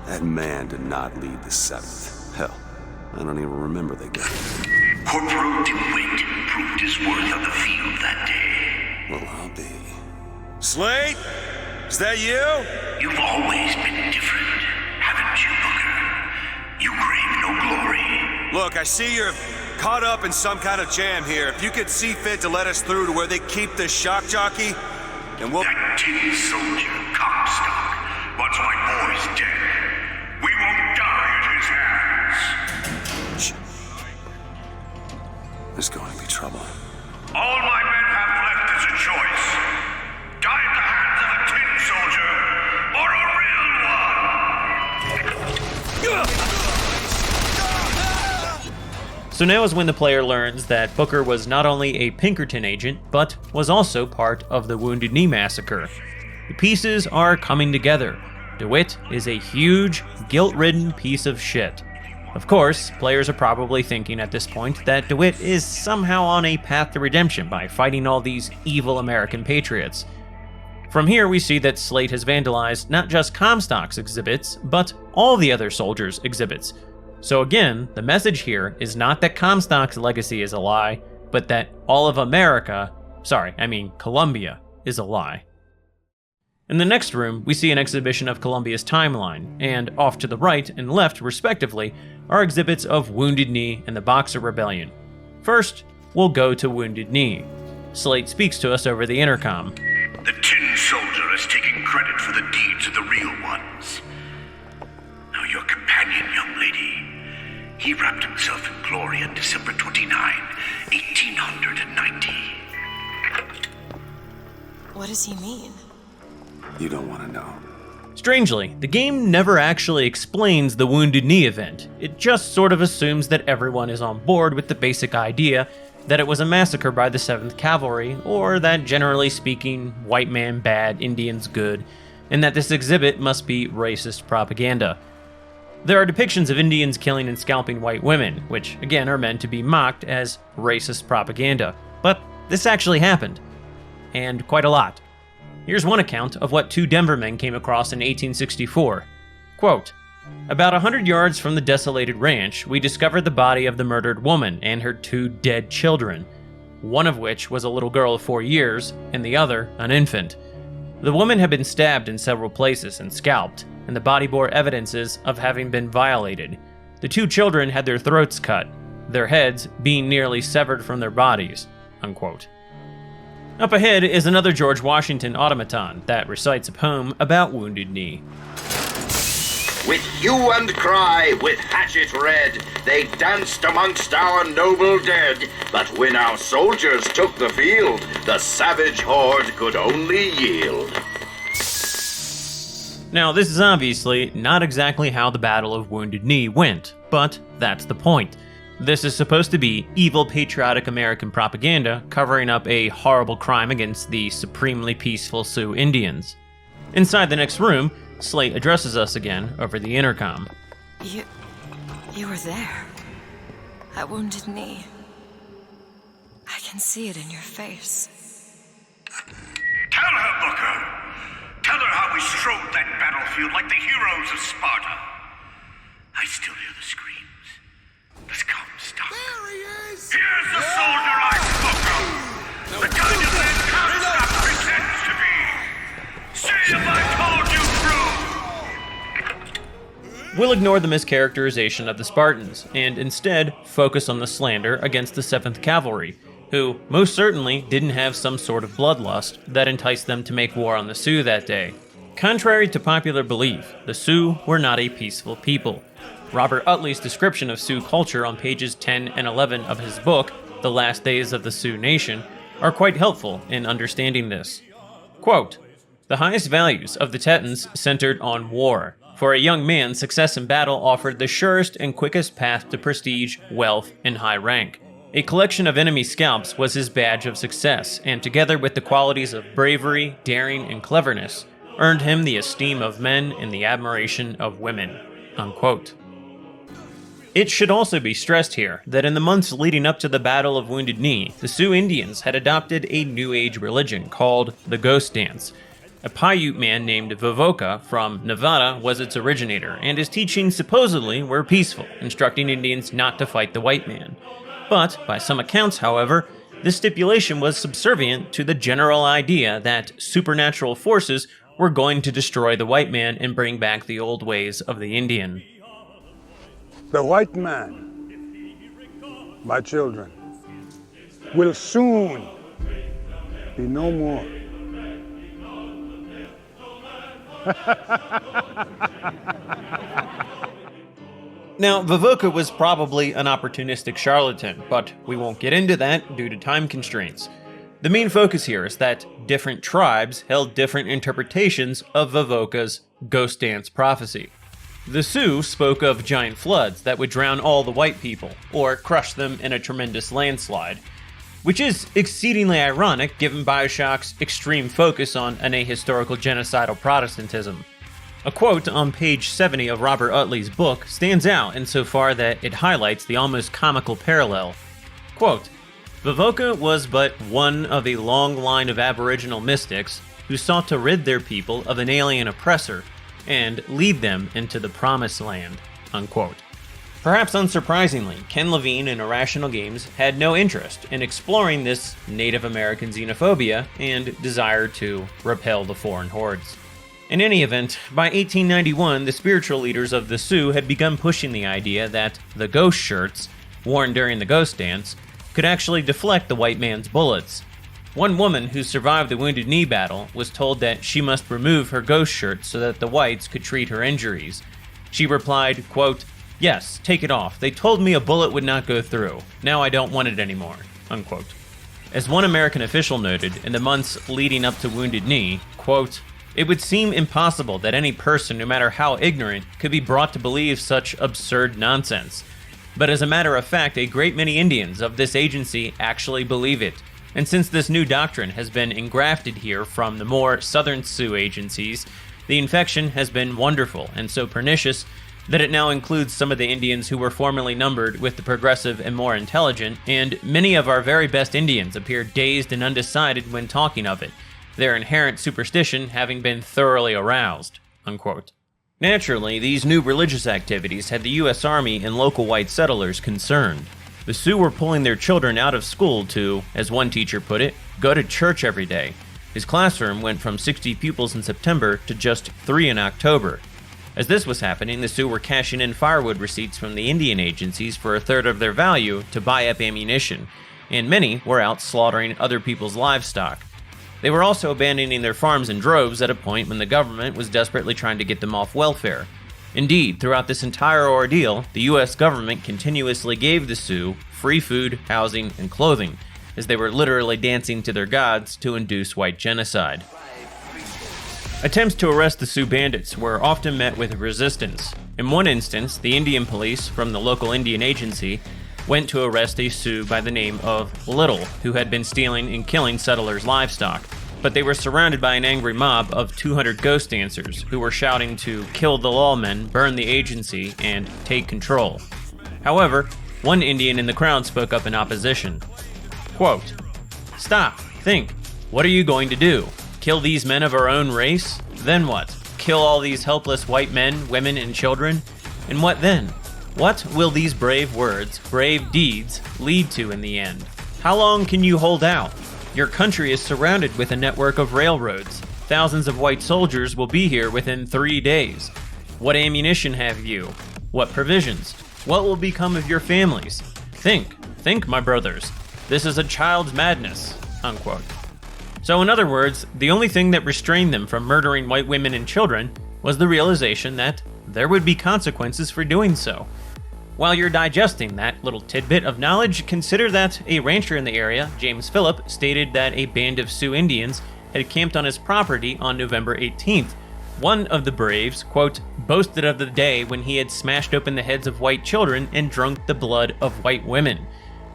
That man did not lead the 7th. Hell, I don't even remember the guy. Corporal DeWitt proved his worth on the field that day. Well, I'll be. Slate? Is that you? You've always been different, haven't you, Booker? You crave no glory. Look, I see you're caught up in some kind of jam here. If you could see fit to let us through to where they keep the shock jockey, then we'll... That tin soldier, Comstock, once my boy's dead. We won't die at his hands. There's going to be trouble. All my men have left is a choice. Die at the hands of a tin soldier, or a real one! So now is when the player learns that Booker was not only a Pinkerton agent, but was also part of the Wounded Knee Massacre. The pieces are coming together. DeWitt is a huge, guilt-ridden piece of shit. Of course, players are probably thinking at this point that DeWitt is somehow on a path to redemption by fighting all these evil American patriots. From here, we see that Slate has vandalized not just Comstock's exhibits, but all the other soldiers' exhibits. So again, the message here is not that Comstock's legacy is a lie, but that all of Columbia is a lie. In the next room, we see an exhibition of Columbia's timeline, and off to the right and left, respectively, are exhibits of Wounded Knee and the Boxer Rebellion. First, we'll go to Wounded Knee. Slate speaks to us over the intercom. The tin soldier is taking credit for the deeds of the real ones. Now your companion, young lady, he wrapped himself in glory on December 29, 1890. What does he mean? You don't want to know. Strangely, the game never actually explains the Wounded Knee event. It just sort of assumes that everyone is on board with the basic idea that it was a massacre by the 7th Cavalry, or that generally speaking, white man bad, Indians good, and that this exhibit must be racist propaganda. There are depictions of Indians killing and scalping white women, which again are meant to be mocked as racist propaganda. But this actually happened. And quite a lot. Here's one account of what 2 Denver men came across in 1864. Quote, "About 100 yards from the desolated ranch, we discovered the body of the murdered woman and her 2 dead children, one of which was a little girl of 4 years, and the other an infant. The woman had been stabbed in several places and scalped, and the body bore evidences of having been violated. The 2 children had their throats cut, their heads being nearly severed from their bodies." Unquote. Up ahead is another George Washington automaton that recites a poem about Wounded Knee. With hue and cry, with hatchet red, they danced amongst our noble dead. But when our soldiers took the field, the savage horde could only yield. Now, this is obviously not exactly how the Battle of Wounded Knee went, but that's the point. This is supposed to be evil patriotic American propaganda covering up a horrible crime against the supremely peaceful Sioux Indians. Inside the next room, Slate addresses us again over the intercom. You were there. At Wounded Knee. I can see it in your face. Tell her, Booker! Tell her how we strode that battlefield like the heroes of Sparta. I still hear the screams. Let's come, stop. There he is! Here's the soldier I spoke of! The kind of man Comstock pretends to be! See if I told you true! We'll ignore the mischaracterization of the Spartans, and instead focus on the slander against the 7th Cavalry, who most certainly didn't have some sort of bloodlust that enticed them to make war on the Sioux that day. Contrary to popular belief, the Sioux were not a peaceful people. Robert Utley's description of Sioux culture on pages 10 and 11 of his book, The Last Days of the Sioux Nation, are quite helpful in understanding this. Quote, "The highest values of the Tetons centered on war. For a young man, success in battle offered the surest and quickest path to prestige, wealth, and high rank. A collection of enemy scalps was his badge of success, and together with the qualities of bravery, daring, and cleverness, earned him the esteem of men and the admiration of women." Unquote. It should also be stressed here that in the months leading up to the Battle of Wounded Knee, the Sioux Indians had adopted a New Age religion called the Ghost Dance. A Paiute man named Vivoka from Nevada was its originator, and his teachings supposedly were peaceful, instructing Indians not to fight the white man. But, by some accounts, however, this stipulation was subservient to the general idea that supernatural forces were going to destroy the white man and bring back the old ways of the Indian. The white man, my children, will soon be no more. Now, Vivoka was probably an opportunistic charlatan, but we won't get into that due to time constraints. The main focus here is that different tribes held different interpretations of Vivoka's ghost dance prophecy. The Sioux spoke of giant floods that would drown all the white people, or crush them in a tremendous landslide, which is exceedingly ironic given BioShock's extreme focus on an ahistorical genocidal Protestantism. A quote on page 70 of Robert Utley's book stands out insofar that it highlights the almost comical parallel. Quote, Vivoka was but one of a long line of Aboriginal mystics who sought to rid their people of an alien oppressor and lead them into the Promised Land, unquote. Perhaps unsurprisingly, Ken Levine and Irrational Games had no interest in exploring this Native American xenophobia and desire to repel the foreign hordes. In any event, by 1891, the spiritual leaders of the Sioux had begun pushing the idea that the ghost shirts, worn during the ghost dance, could actually deflect the white man's bullets. One woman who survived the Wounded Knee battle was told that she must remove her ghost shirt so that the whites could treat her injuries. She replied, quote, "Yes, take it off. They told me a bullet would not go through. Now I don't want it anymore," unquote. As one American official noted in the months leading up to Wounded Knee, quote, "It would seem impossible that any person, no matter how ignorant, could be brought to believe such absurd nonsense. But as a matter of fact, a great many Indians of this agency actually believe it. And since this new doctrine has been engrafted here from the more southern Sioux agencies, the infection has been wonderful and so pernicious that it now includes some of the Indians who were formerly numbered with the progressive and more intelligent, and many of our very best Indians appear dazed and undecided when talking of it, their inherent superstition having been thoroughly aroused," unquote. Naturally, these new religious activities had the U.S. Army and local white settlers concerned. The Sioux were pulling their children out of school to, as one teacher put it, go to church every day. His classroom went from 60 pupils in September to just 3 in October. As this was happening, the Sioux were cashing in firewood receipts from the Indian agencies for a third of their value to buy up ammunition, and many were out slaughtering other people's livestock. They were also abandoning their farms in droves at a point when the government was desperately trying to get them off welfare. Indeed, throughout this entire ordeal, the U.S. government continuously gave the Sioux free food, housing, and clothing, as they were literally dancing to their gods to induce white genocide. Attempts to arrest the Sioux bandits were often met with resistance. In one instance, the Indian police from the local Indian agency went to arrest a Sioux by the name of Little, who had been stealing and killing settlers' livestock. But they were surrounded by an angry mob of 200 ghost dancers who were shouting to kill the lawmen, burn the agency, and take control. However, one Indian in the crowd spoke up in opposition. Quote, "Stop, think, what are you going to do? Kill these men of our own race? Then what? Kill all these helpless white men, women, and children? And what then? What will these brave words, brave deeds, lead to in the end? How long can you hold out? Your country is surrounded with a network of railroads. Thousands of white soldiers will be here within 3 days. What ammunition have you? What provisions? What will become of your families? Think, my brothers. This is a child's madness," unquote. So in other words, the only thing that restrained them from murdering white women and children was the realization that there would be consequences for doing so. While you're digesting that little tidbit of knowledge, consider that a rancher in the area, James Phillip, stated that a band of Sioux Indians had camped on his property on November 18th. One of the braves, quote, boasted of the day when he had smashed open the heads of white children and drunk the blood of white women.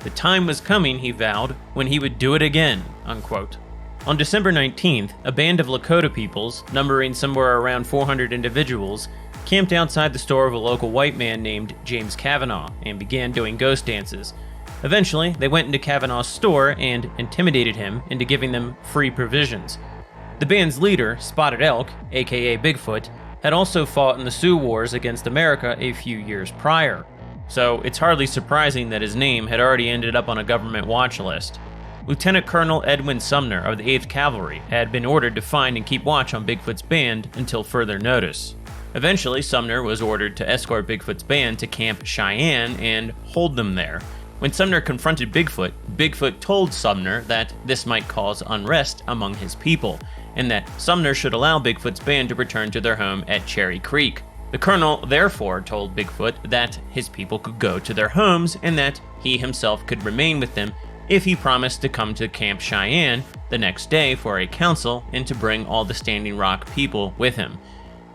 The time was coming, he vowed, when he would do it again, unquote. On December 19th, a band of Lakota peoples, numbering somewhere around 400 individuals, camped outside the store of a local white man named James Kavanaugh and began doing ghost dances. Eventually, they went into Kavanaugh's store and intimidated him into giving them free provisions. The band's leader, Spotted Elk, aka Bigfoot, had also fought in the Sioux Wars against America a few years prior, so it's hardly surprising that his name had already ended up on a government watch list. Lieutenant Colonel Edwin Sumner of the 8th Cavalry had been ordered to find and keep watch on Bigfoot's band until further notice. Eventually, Sumner was ordered to escort Bigfoot's band to Camp Cheyenne and hold them there. When Sumner confronted Bigfoot, Bigfoot told Sumner that this might cause unrest among his people, and that Sumner should allow Bigfoot's band to return to their home at Cherry Creek. The colonel therefore told Bigfoot that his people could go to their homes and that he himself could remain with them if he promised to come to Camp Cheyenne the next day for a council and to bring all the Standing Rock people with him.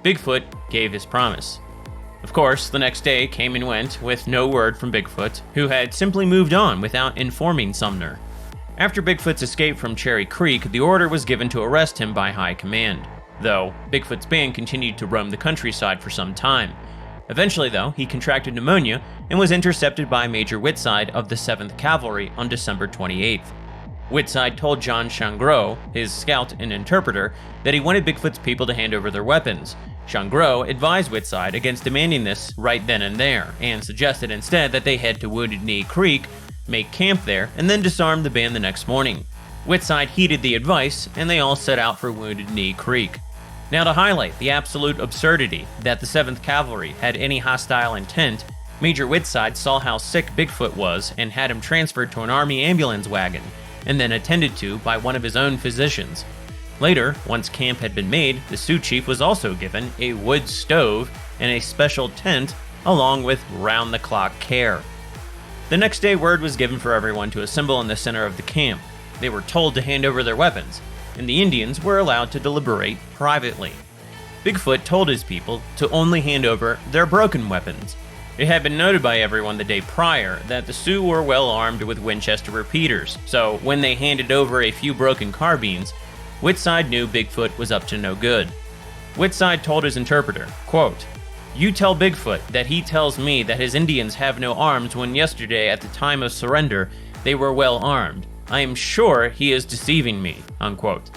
Bigfoot gave his promise. Of course, the next day came and went with no word from Bigfoot, who had simply moved on without informing Sumner. After Bigfoot's escape from Cherry Creek, the order was given to arrest him by high command, though Bigfoot's band continued to roam the countryside for some time. Eventually, though, he contracted pneumonia and was intercepted by Major Whitside of the 7th Cavalry on December 28th. Whitside told John Shangro, his scout and interpreter, that he wanted Bigfoot's people to hand over their weapons. Shangro advised Whitside against demanding this right then and there, and suggested instead that they head to Wounded Knee Creek, make camp there, and then disarm the band the next morning. Whitside heeded the advice, and they all set out for Wounded Knee Creek. Now, to highlight the absolute absurdity that the 7th Cavalry had any hostile intent, Major Whitside saw how sick Bigfoot was and had him transferred to an army ambulance wagon, and then attended to by one of his own physicians. Later, once camp had been made, the Sioux chief was also given a wood stove and a special tent, along with round-the-clock care. The next day, word was given for everyone to assemble in the center of the camp. They were told to hand over their weapons, and the Indians were allowed to deliberate privately. Bigfoot told his people to only hand over their broken weapons. It had been noted by everyone the day prior that the Sioux were well armed with Winchester repeaters, so when they handed over a few broken carbines, Whitside knew Bigfoot was up to no good. Whitside told his interpreter, quote, "You tell Bigfoot that he tells me that his Indians have no arms when yesterday at the time of surrender they were well armed. I am sure he is deceiving me," unquote.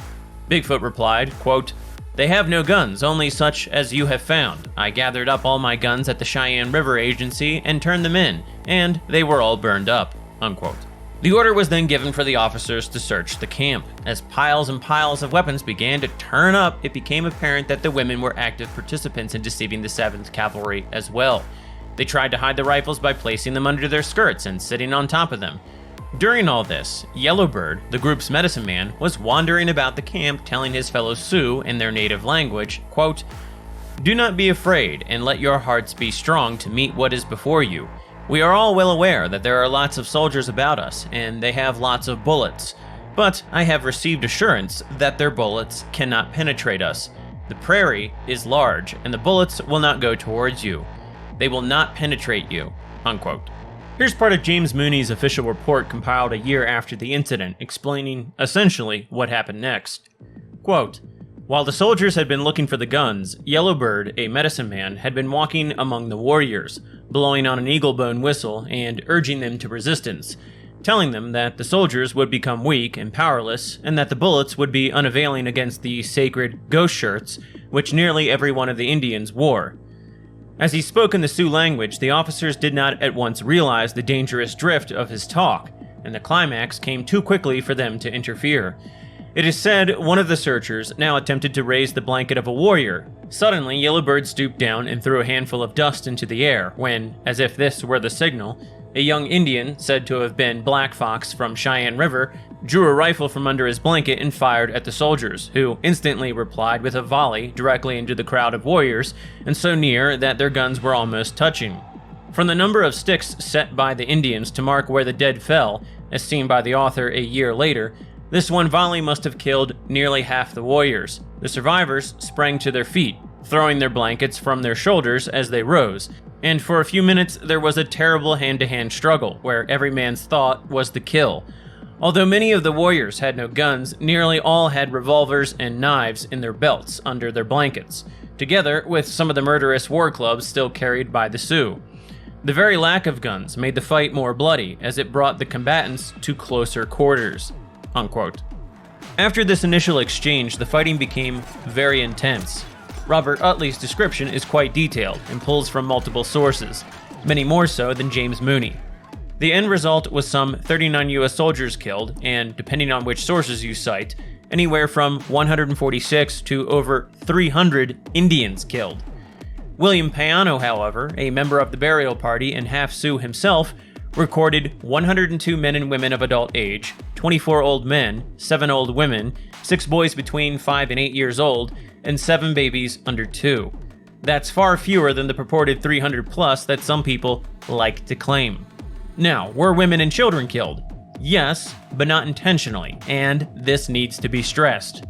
Bigfoot replied, quote, "They have no guns, only such as you have found. I gathered up all my guns at the Cheyenne River Agency and turned them in, and they were all burned up," unquote. The order was then given for the officers to search the camp. As piles and piles of weapons began to turn up, it became apparent that the women were active participants in deceiving the 7th Cavalry as well. They tried to hide the rifles by placing them under their skirts and sitting on top of them. During all this, Yellowbird, the group's medicine man, was wandering about the camp telling his fellow Sioux in their native language, quote, "Do not be afraid, and let your hearts be strong to meet what is before you. We are all well aware that there are lots of soldiers about us, and they have lots of bullets. But I have received assurance that their bullets cannot penetrate us. The prairie is large, and the bullets will not go towards you. They will not penetrate you," unquote. Here's part of James Mooney's official report compiled a year after the incident, explaining, essentially, what happened next. Quote, "While the soldiers had been looking for the guns, Yellowbird, a medicine man, had been walking among the warriors, blowing on an eagle-bone whistle and urging them to resistance, telling them that the soldiers would become weak and powerless, and that the bullets would be unavailing against the sacred ghost shirts, which nearly every one of the Indians wore. As he spoke in the Sioux language, the officers did not at once realize the dangerous drift of his talk, and the climax came too quickly for them to interfere. It is said one of the searchers now attempted to raise the blanket of a warrior. Suddenly, Yellowbird stooped down and threw a handful of dust into the air when, as if this were the signal, a young Indian, said to have been Black Fox from Cheyenne River, drew a rifle from under his blanket and fired at the soldiers, who instantly replied with a volley directly into the crowd of warriors, and so near that their guns were almost touching. From the number of sticks set by the Indians to mark where the dead fell, as seen by the author a year later, this one volley must have killed nearly half the warriors. The survivors sprang to their feet, throwing their blankets from their shoulders as they rose, and for a few minutes there was a terrible hand-to-hand struggle, where every man's thought was the kill. Although many of the warriors had no guns, nearly all had revolvers and knives in their belts under their blankets. together with some of the murderous war clubs still carried by the Sioux. The very lack of guns made the fight more bloody, as it brought the combatants to closer quarters, unquote. After this initial exchange, the fighting became very intense. Robert Utley's description is quite detailed and pulls from multiple sources, many more so than James Mooney. The end result was some 39 US soldiers killed, and depending on which sources you cite, anywhere from 146 to over 300 Indians killed. William Payano, however, a member of the burial party and half Sioux himself, recorded 102 men and women of adult age, 24 old men, 7 old women, 6 boys between 5 and 8 years old, and 7 babies under 2. That's far fewer than the purported 300 plus that some people like to claim. Now, were women and children killed? Yes, but not intentionally, and this needs to be stressed.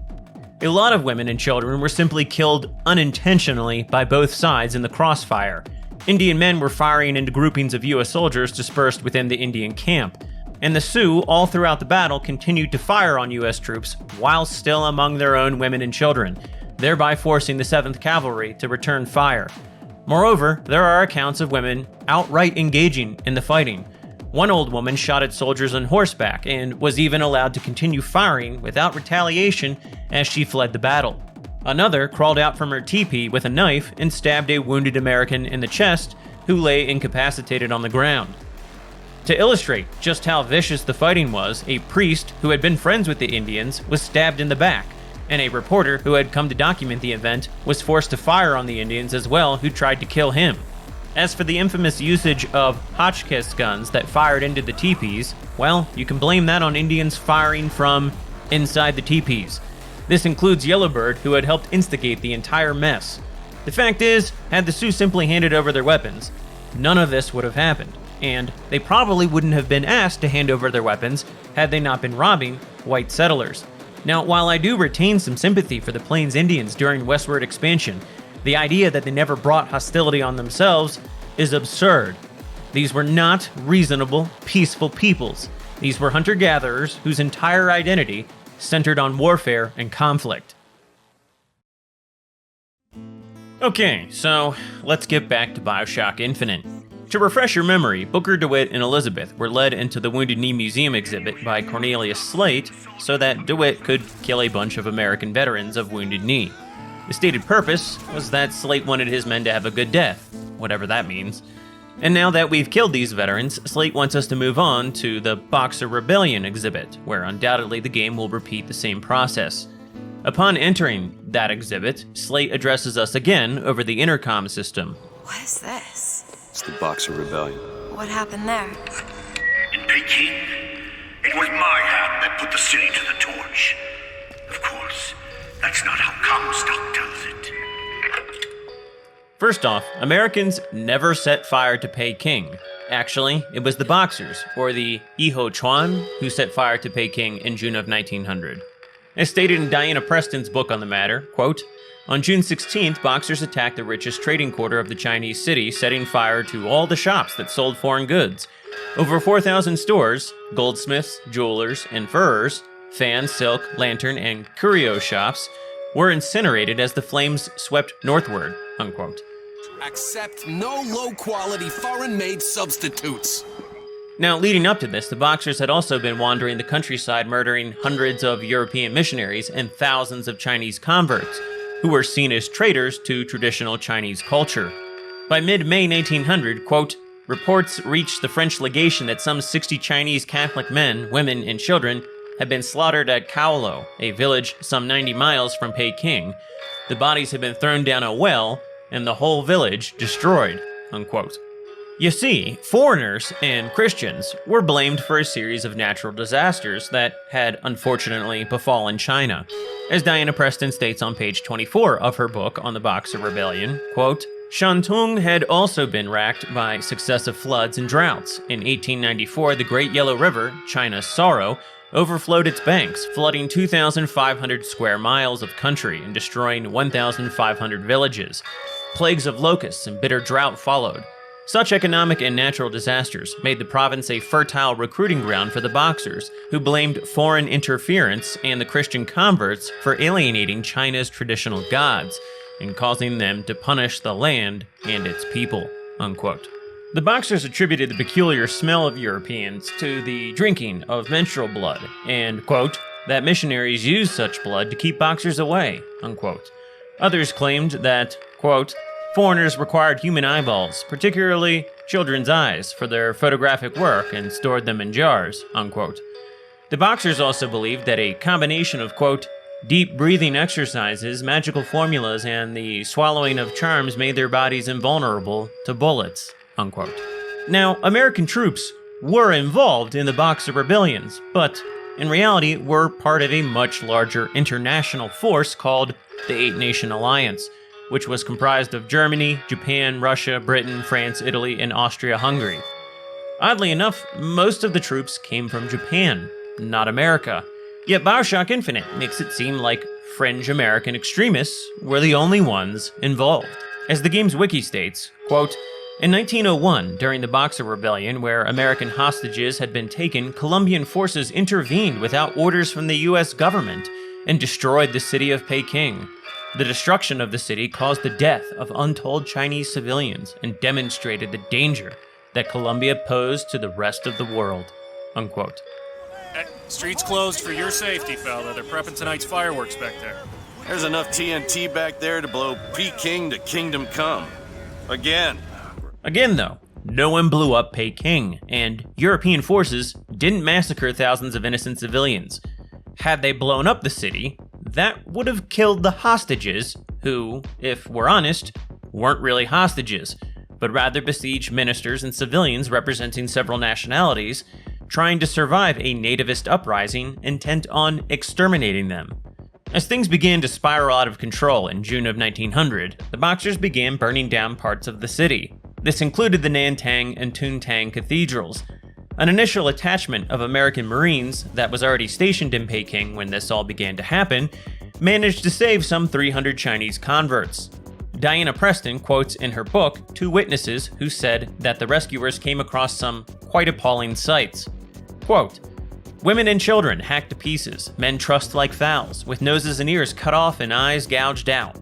A lot of women and children were simply killed unintentionally by both sides in the crossfire. Indian men were firing into groupings of US soldiers dispersed within the Indian camp, and the Sioux all throughout the battle continued to fire on US troops while still among their own women and children, thereby forcing the 7th Cavalry to return fire. Moreover, there are accounts of women outright engaging in the fighting. One old woman shot at soldiers on horseback and was even allowed to continue firing without retaliation as she fled the battle. Another crawled out from her teepee with a knife and stabbed a wounded American in the chest who lay incapacitated on the ground. To illustrate just how vicious the fighting was, a priest who had been friends with the Indians was stabbed in the back, and a reporter who had come to document the event was forced to fire on the Indians as well who tried to kill him. As for the infamous usage of Hotchkiss guns that fired into the teepees, well, you can blame that on Indians firing from inside the teepees. This includes Yellowbird, who had helped instigate the entire mess. The fact is, had the Sioux simply handed over their weapons, none of this would have happened, and they probably wouldn't have been asked to hand over their weapons had they not been robbing white settlers. Now, while I do retain some sympathy for the Plains Indians during westward expansion, the idea that they never brought hostility on themselves is absurd. These were not reasonable, peaceful peoples. These were hunter-gatherers whose entire identity centered on warfare and conflict. Okay, so let's get back to BioShock Infinite. To refresh your memory, Booker DeWitt and Elizabeth were led into the Wounded Knee Museum exhibit by Cornelius Slate so that DeWitt could kill a bunch of American veterans of Wounded Knee. The stated purpose was that Slate wanted his men to have a good death, whatever that means. And now that we've killed these veterans, Slate wants us to move on to the Boxer Rebellion exhibit, where undoubtedly the game will repeat the same process. Upon entering that exhibit, Slate addresses us again over the intercom system. What is this? It's the Boxer Rebellion. What happened there? In Peking, it was my hand that put the city to the torch. Of course, that's not how Comstock tells it. First off, Americans never set fire to Peking. Actually, it was the Boxers, or the Iho Chuan, who set fire to Peking in June of 1900. As stated in Diana Preston's book on the matter, quote, on June 16th, Boxers attacked the richest trading quarter of the Chinese city, setting fire to all the shops that sold foreign goods. Over 4,000 stores, goldsmiths, jewelers, and furrers, fan, silk, lantern, and curio shops were incinerated as the flames swept northward, unquote. Accept no low-quality foreign-made substitutes. Now, leading up to this, the Boxers had also been wandering the countryside murdering hundreds of European missionaries and thousands of Chinese converts, who were seen as traitors to traditional Chinese culture. By mid-May 1900, quote, reports reached the French legation that some 60 Chinese Catholic men, women, and children had been slaughtered at Kowloon, a village some 90 miles from Peking. The bodies had been thrown down a well, and the whole village destroyed, unquote. You see, foreigners and Christians were blamed for a series of natural disasters that had unfortunately befallen China. As Diana Preston states on page 24 of her book on the Boxer Rebellion, quote, Shantung had also been racked by successive floods and droughts. In 1894, the Great Yellow River, China's sorrow, overflowed its banks, flooding 2,500 square miles of country and destroying 1,500 villages. Plagues of locusts and bitter drought followed. Such economic and natural disasters made the province a fertile recruiting ground for the Boxers, who blamed foreign interference and the Christian converts for alienating China's traditional gods. in causing them to punish the land and its people, unquote. The Boxers attributed the peculiar smell of Europeans to the drinking of menstrual blood, and, quote, that missionaries used such blood to keep Boxers away, unquote. Others claimed that, quote, foreigners required human eyeballs, particularly children's eyes, for their photographic work and stored them in jars, unquote. The Boxers also believed that a combination of, quote, deep breathing exercises, magical formulas, and the swallowing of charms made their bodies invulnerable to bullets, unquote. Now, American troops were involved in the Boxer rebellions, but in reality were part of a much larger international force called the Eight-Nation Alliance, which was comprised of Germany, Japan, Russia, Britain, France, Italy, and Austria-Hungary. Oddly enough, most of the troops came from Japan, not America. Yet BioShock Infinite makes it seem like fringe American extremists were the only ones involved. As the game's wiki states, quote, in 1901, during the Boxer Rebellion, where American hostages had been taken, Colombian forces intervened without orders from the US government and destroyed the city of Peking. The destruction of the city caused the death of untold Chinese civilians and demonstrated the danger that Colombia posed to the rest of the world, unquote. Streets closed for your safety, fella. They're prepping tonight's fireworks back there. There's enough TNT back there to blow Peking to Kingdom Come. Again, though, no one blew up Peking, and European forces didn't massacre thousands of innocent civilians. Had they blown up the city, that would have killed the hostages, who, if we're honest, weren't really hostages, but rather besieged ministers and civilians representing several nationalities, trying to survive a nativist uprising intent on exterminating them. As things began to spiral out of control in June of 1900, the Boxers began burning down parts of the city. This included the Nantang and Tuntang cathedrals. An initial attachment of American Marines that was already stationed in Peking when this all began to happen managed to save some 300 Chinese converts. Diana Preston quotes in her book 2 witnesses who said that the rescuers came across some quite appalling sights. Quote, women and children hacked to pieces, men trussed like fowls, with noses and ears cut off and eyes gouged out.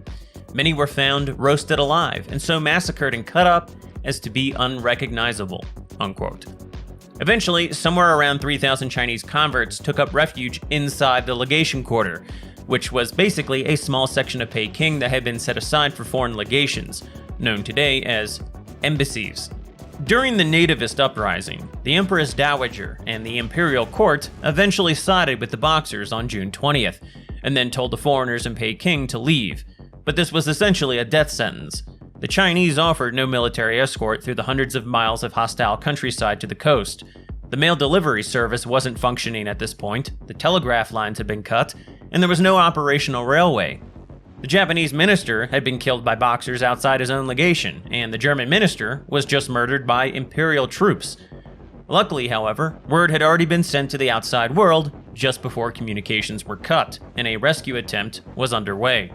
Many were found roasted alive, and so massacred and cut up as to be unrecognizable, unquote. Eventually, somewhere around 3,000 Chinese converts took up refuge inside the legation quarter, which was basically a small section of Peking that had been set aside for foreign legations, known today as embassies. During the nativist uprising, the Empress Dowager and the imperial court eventually sided with the Boxers on June 20th, and then told the foreigners in Peking to leave, but this was essentially a death sentence. The Chinese offered no military escort through the hundreds of miles of hostile countryside to the coast. The mail delivery service wasn't functioning at this point, the telegraph lines had been cut, and there was no operational railway. The Japanese minister had been killed by Boxers outside his own legation, and the German minister was just murdered by imperial troops. Luckily, however, word had already been sent to the outside world just before communications were cut, and a rescue attempt was underway.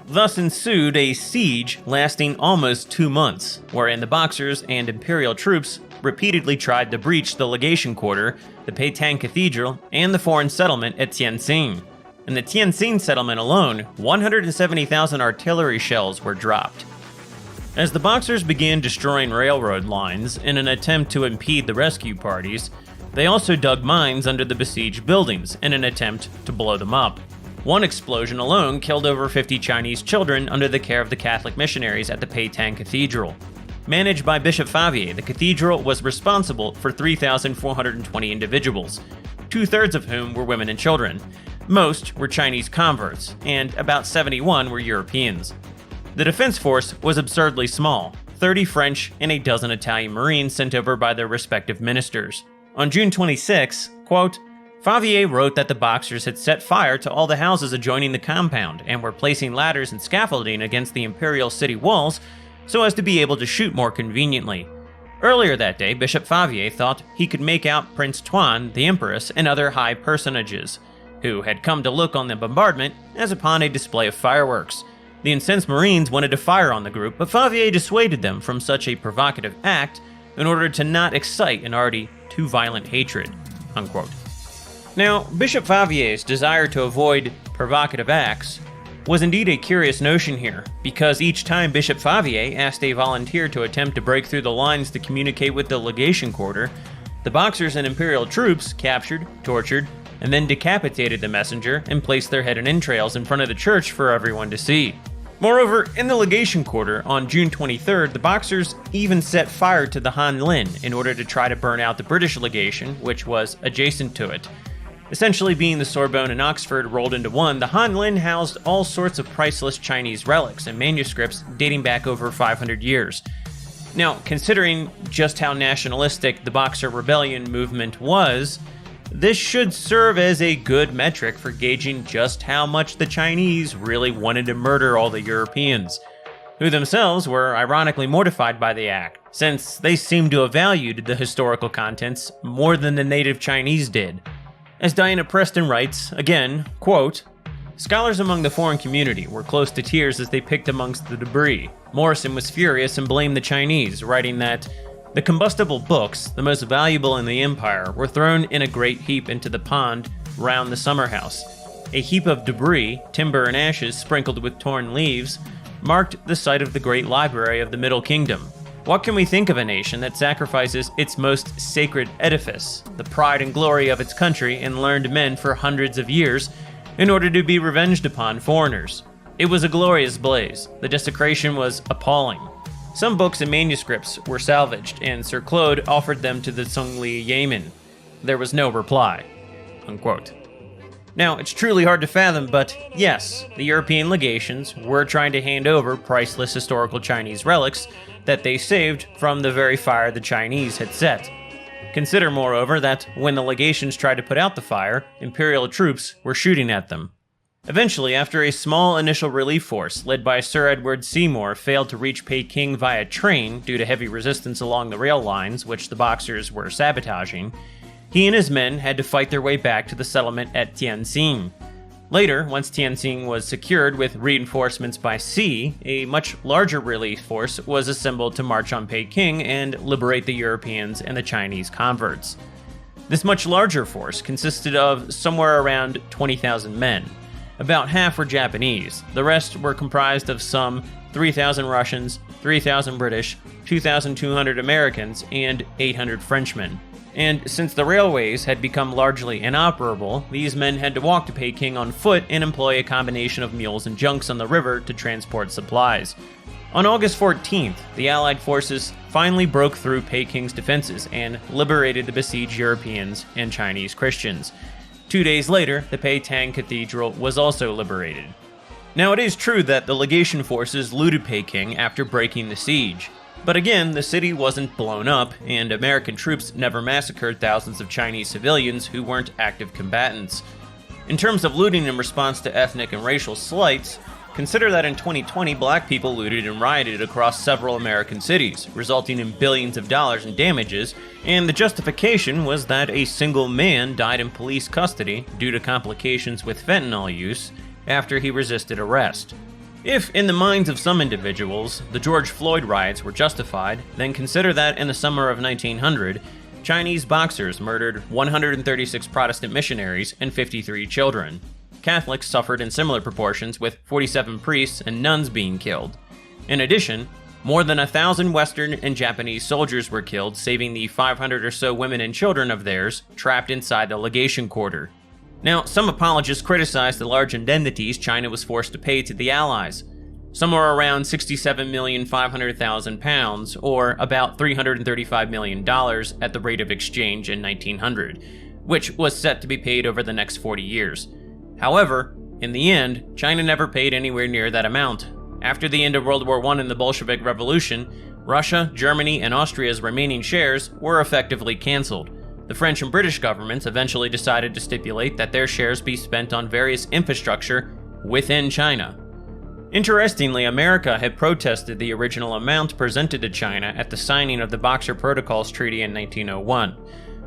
Thus ensued a siege lasting almost 2 months, wherein the Boxers and imperial troops repeatedly tried to breach the legation quarter, the Peitang Cathedral, and the foreign settlement at Tianjin. In the Tianjin settlement alone, 170,000 artillery shells were dropped. As the Boxers began destroying railroad lines in an attempt to impede the rescue parties, they also dug mines under the besieged buildings in an attempt to blow them up. One explosion alone killed over 50 Chinese children under the care of the Catholic missionaries at the Peitang Cathedral. Managed by Bishop Favier, the cathedral was responsible for 3,420 individuals, 2/3 of whom were women and children. Most were Chinese converts, and about 71 were Europeans. The defense force was absurdly small, 30 French and a dozen Italian Marines sent over by their respective ministers. On June 26, quote, Favier wrote that the Boxers had set fire to all the houses adjoining the compound and were placing ladders and scaffolding against the imperial city walls so as to be able to shoot more conveniently. Earlier that day, Bishop Favier thought he could make out Prince Tuan, the Empress, and other high personages, who had come to look on the bombardment as upon a display of fireworks. The incensed Marines wanted to fire on the group, but Favier dissuaded them from such a provocative act in order to not excite an already too violent hatred, unquote. Now, Bishop Favier's desire to avoid provocative acts was indeed a curious notion here, because each time Bishop Favier asked a volunteer to attempt to break through the lines to communicate with the legation quarter, the Boxers and Imperial troops captured, tortured, and then decapitated the messenger and placed their head and entrails in front of the church for everyone to see. Moreover, in the legation quarter on June 23rd, the Boxers even set fire to the Han Lin in order to try to burn out the British legation, which was adjacent to it. Essentially being the Sorbonne and Oxford rolled into one, the Han Lin housed all sorts of priceless Chinese relics and manuscripts dating back over 500 years. Now, considering just how nationalistic the Boxer Rebellion movement was, this should serve as a good metric for gauging just how much the Chinese really wanted to murder all the Europeans, who themselves were ironically mortified by the act, since they seemed to have valued the historical contents more than the native Chinese did. As Diana Preston writes, again, quote, "Scholars among the foreign community were close to tears as they picked amongst the debris. Morrison was furious and blamed the Chinese, writing that the combustible books, the most valuable in the empire, were thrown in a great heap into the pond round the summer house. A heap of debris, timber and ashes sprinkled with torn leaves, marked the site of the great library of the Middle Kingdom. What can we think of a nation that sacrifices its most sacred edifice, the pride and glory of its country and learned men for hundreds of years, in order to be revenged upon foreigners? It was a glorious blaze. The desecration was appalling. Some books and manuscripts were salvaged, and Sir Claude offered them to the Zhongli Yamen. There was no reply." Unquote. Now, it's truly hard to fathom, but yes, the European legations were trying to hand over priceless historical Chinese relics that they saved from the very fire the Chinese had set. Consider, moreover, that when the legations tried to put out the fire, Imperial troops were shooting at them. Eventually, after a small initial relief force led by Sir Edward Seymour failed to reach Peking via train due to heavy resistance along the rail lines, which the Boxers were sabotaging, he and his men had to fight their way back to the settlement at Tianjin. Later, once Tianjin was secured with reinforcements by sea, a much larger relief force was assembled to march on Peking and liberate the Europeans and the Chinese converts. This much larger force consisted of somewhere around 20,000 men. About half were Japanese. The rest were comprised of some 3,000 Russians, 3,000 British, 2,200 Americans, and 800 Frenchmen. And since the railways had become largely inoperable, these men had to walk to Peking on foot and employ a combination of mules and junks on the river to transport supplies. On August 14th, the Allied forces finally broke through Peking's defenses and liberated the besieged Europeans and Chinese Christians. 2 days later, the Peitang Cathedral was also liberated. Now, it is true that the legation forces looted Peking after breaking the siege. But again, the city wasn't blown up, and American troops never massacred thousands of Chinese civilians who weren't active combatants. In terms of looting in response to ethnic and racial slights, consider that in 2020, black people looted and rioted across several American cities, resulting in billions of dollars in damages, and the justification was that a single man died in police custody due to complications with fentanyl use after he resisted arrest. If, in the minds of some individuals, the George Floyd riots were justified, then consider that in the summer of 1900, Chinese Boxers murdered 136 Protestant missionaries and 53 children. Catholics suffered in similar proportions, with 47 priests and nuns being killed. In addition, more than 1,000 Western and Japanese soldiers were killed, saving the 500 or so women and children of theirs trapped inside the legation quarter. Now, some apologists criticized the large indemnities China was forced to pay to the Allies, somewhere around £67,500,000, or about $335 million at the rate of exchange in 1900, which was set to be paid over the next 40 years. However, in the end, China never paid anywhere near that amount. After the end of World War I and the Bolshevik Revolution, Russia, Germany, and Austria's remaining shares were effectively canceled. The French and British governments eventually decided to stipulate that their shares be spent on various infrastructure within China. Interestingly, America had protested the original amount presented to China at the signing of the Boxer Protocols Treaty in 1901.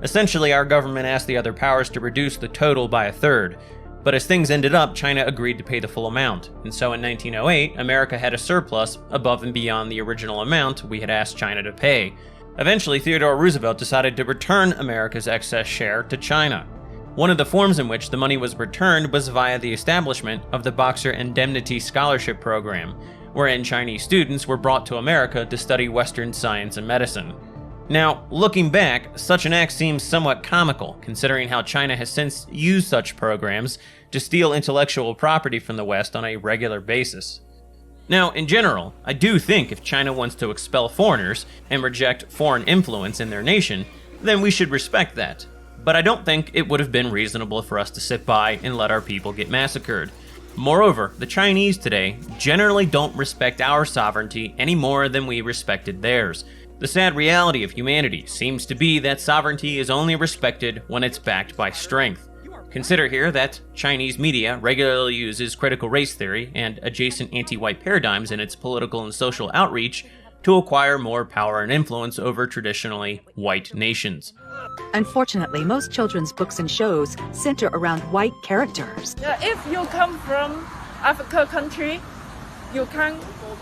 Essentially, our government asked the other powers to reduce the total by a third. But as things ended up, China agreed to pay the full amount, and so in 1908, America had a surplus above and beyond the original amount we had asked China to pay. Eventually, Theodore Roosevelt decided to return America's excess share to China. One of the forms in which the money was returned was via the establishment of the Boxer Indemnity Scholarship Program, wherein Chinese students were brought to America to study Western science and medicine. Now, looking back, such an act seems somewhat comical, considering how China has since used such programs to steal intellectual property from the West on a regular basis. Now, in general, I do think if China wants to expel foreigners and reject foreign influence in their nation, then we should respect that. But I don't think it would have been reasonable for us to sit by and let our people get massacred. Moreover, the Chinese today generally don't respect our sovereignty any more than we respected theirs. The sad reality of humanity seems to be that sovereignty is only respected when it's backed by strength. Consider here that Chinese media regularly uses critical race theory and adjacent anti-white paradigms in its political and social outreach to acquire more power and influence over traditionally white nations. Unfortunately, most children's books and shows center around white characters. If you come from Africa country, you can't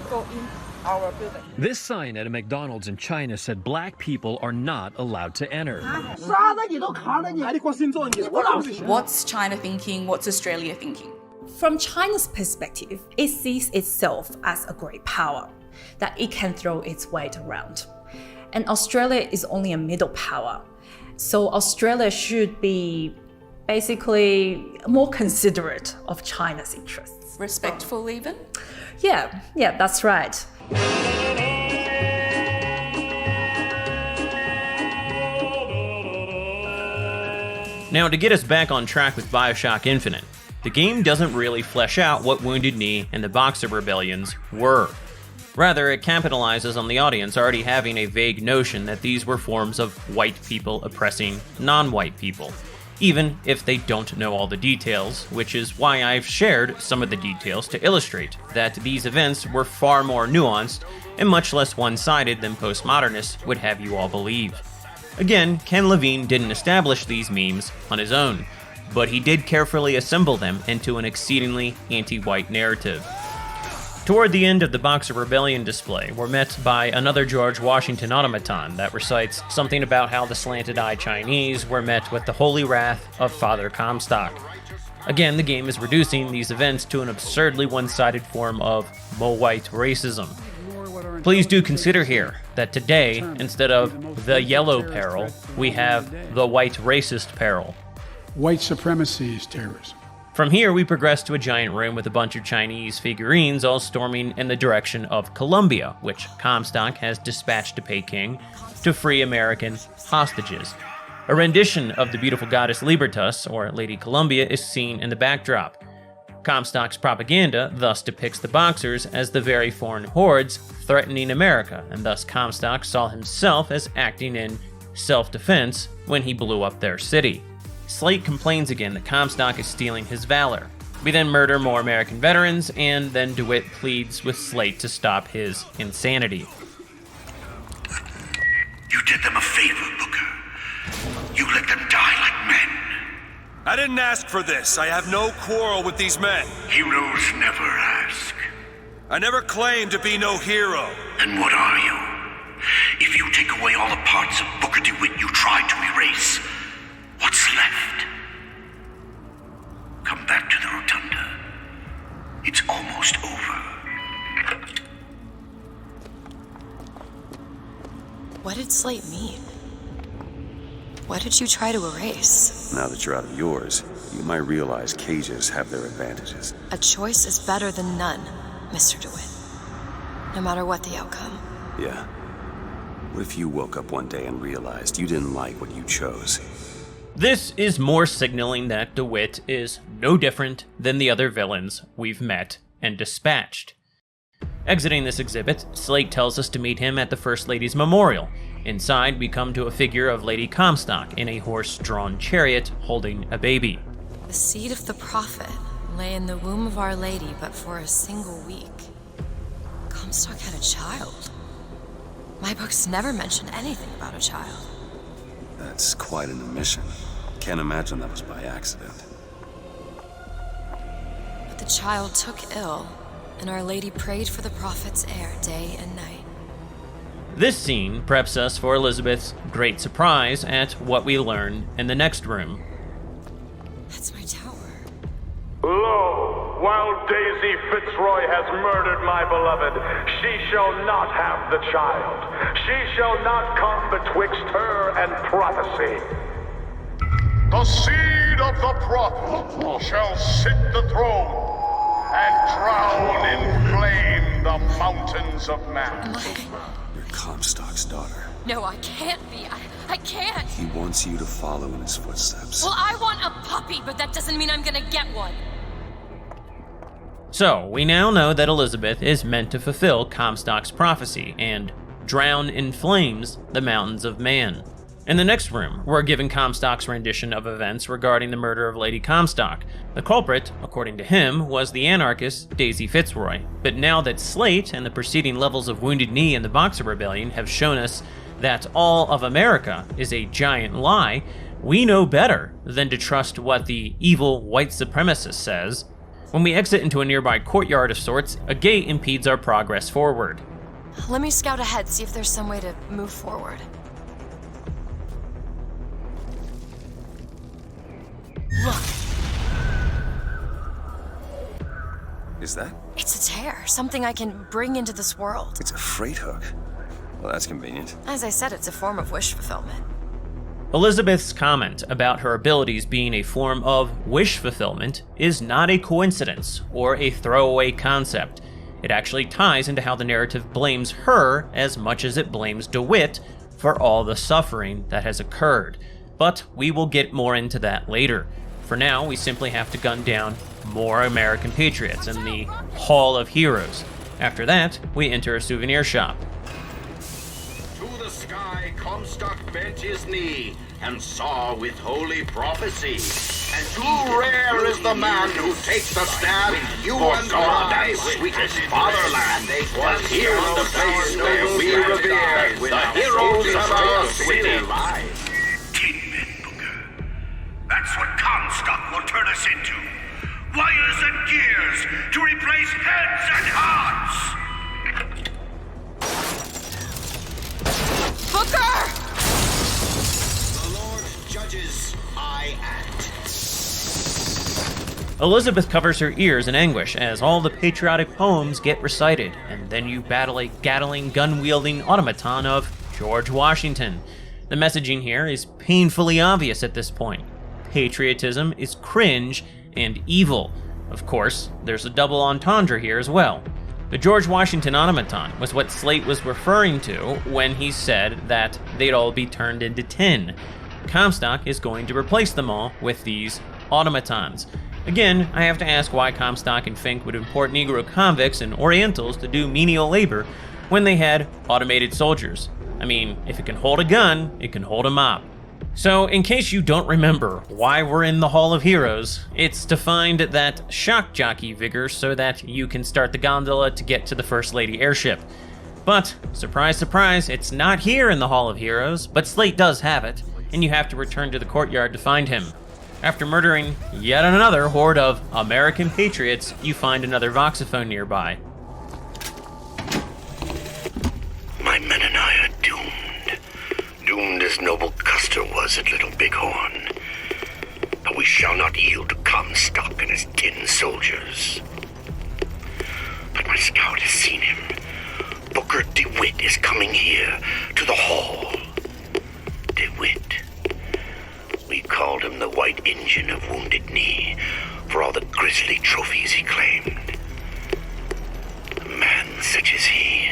go in our building. This sign at a McDonald's in China said black people are not allowed to enter. What's China thinking? What's Australia thinking? From China's perspective, it sees itself as a great power, that it can throw its weight around. And Australia is only a middle power. So Australia should be basically more considerate of China's interests. Respectful even? Yeah, that's right. Now, to get us back on track with BioShock Infinite, the game doesn't really flesh out what Wounded Knee and the Boxer Rebellions were. Rather, it capitalizes on the audience already having a vague notion that these were forms of white people oppressing non-white people, even if they don't know all the details, which is why I've shared some of the details to illustrate that these events were far more nuanced and much less one-sided than postmodernists would have you all believe. Again, Ken Levine didn't establish these memes on his own, but he did carefully assemble them into an exceedingly anti-white narrative. Toward the end of the Boxer Rebellion display, we're met by another George Washington automaton that recites something about how the slanted-eyed Chinese were met with the holy wrath of Father Comstock. Again, the game is reducing these events to an absurdly one-sided form of mo-white racism. Please do consider here that today, instead of the yellow peril, we have the white racist peril. White supremacy is terrorism. From here, we progress to a giant room with a bunch of Chinese figurines all storming in the direction of Colombia, which Comstock has dispatched to Peking to free American hostages. A rendition of the beautiful goddess Libertas, or Lady Columbia, is seen in the backdrop. Comstock's propaganda thus depicts the Boxers as the very foreign hordes threatening America, and thus Comstock saw himself as acting in self-defense when he blew up their city. Slate complains again that Comstock is stealing his valor. We then murder more American veterans, and then DeWitt pleads with Slate to stop his insanity. You did them a favor, Booker. You let them die like men. I didn't ask for this. I have no quarrel with these men. Heroes never ask. I never claimed to be no hero. Then what are you? If you take away all the parts of Booker DeWitt you tried to erase, what's left? Come back to the rotunda. It's almost over. What did Slate mean? What did you try to erase? Now that you're out of yours, you might realize cages have their advantages. A choice is better than none, Mr. DeWitt. No matter what the outcome. Yeah. What if you woke up one day and realized you didn't like what you chose? This is more signaling that DeWitt is no different than the other villains we've met and dispatched. Exiting this exhibit, Slate tells us to meet him at the First Lady's memorial. Inside, we come to a figure of Lady Comstock in a horse-drawn chariot holding a baby. The seed of the prophet lay in the womb of Our Lady but for a single week. Comstock had a child. My books never mention anything about a child. That's quite an omission. Can't imagine that was by accident. But the child took ill, and Our Lady prayed for the prophet's heir day and night. This scene preps us for Elizabeth's great surprise at what we learn in the next room. Lo, while Daisy Fitzroy has murdered my beloved, she shall not have the child. She shall not come betwixt her and prophecy. The seed of the prophet shall sit the throne and drown in flame the mountains of man. You're Comstock's daughter. No, I can't be. I can't. He wants you to follow in his footsteps. Well, I want a puppy, but that doesn't mean I'm gonna get one. So, we now know that Elizabeth is meant to fulfill Comstock's prophecy and drown in flames the mountains of man. In the next room, we're given Comstock's rendition of events regarding the murder of Lady Comstock. The culprit, according to him, was the anarchist Daisy Fitzroy. But now that Slate and the preceding levels of Wounded Knee and the Boxer Rebellion have shown us that all of America is a giant lie, we know better than to trust what the evil white supremacist says. When we exit into a nearby courtyard of sorts, a gate impedes our progress forward. Let me scout ahead, see if there's some way to move forward. Look. Is that? It's a tear, something I can bring into this world. It's a freight hook. Well, that's convenient. As I said, it's a form of wish fulfillment. Elizabeth's comment about her abilities being a form of wish fulfillment is not a coincidence or a throwaway concept. It actually ties into how the narrative blames her as much as it blames DeWitt for all the suffering that has occurred. But we will get more into that later. For now, we simply have to gun down more American patriots in the Hall of Heroes. After that, we enter a souvenir shop. To the sky Comstock bent his knee and saw with holy prophecy. And too rare is the man who takes the stand you and God and sweetest fatherland. For here's the place where we revere the heroes of our city. That's what Comstock will turn us into. Wires and gears to replace heads and hearts. Booker! The Lord judges, I act. Elizabeth covers her ears in anguish as all the patriotic poems get recited, and then you battle a Gatling gun-wielding automaton of George Washington. The messaging here is painfully obvious at this point. Patriotism is cringe and evil. Of course, there's a double entendre here as well. The George Washington automaton was what Slate was referring to when he said that they'd all be turned into tin. Comstock is going to replace them all with these automatons. Again, I have to ask why Comstock and Fink would import Negro convicts and Orientals to do menial labor when they had automated soldiers. I mean, if it can hold a gun, it can hold a mop. So, in case you don't remember why we're in the Hall of Heroes, it's to find that shock jockey vigor so that you can start the gondola to get to the First Lady airship. But, surprise, surprise, it's not here in the Hall of Heroes, but Slate does have it, and you have to return to the courtyard to find him. After murdering yet another horde of American patriots, you find another voxophone nearby. My men and I are doomed. Doomed as noble Custer was at Little Bighorn. But we shall not yield to Comstock and his tin soldiers. But my scout has seen him. Booker DeWitt is coming here to the hall. DeWitt. We called him the White Engine of Wounded Knee for all the grisly trophies he claimed. A man such as he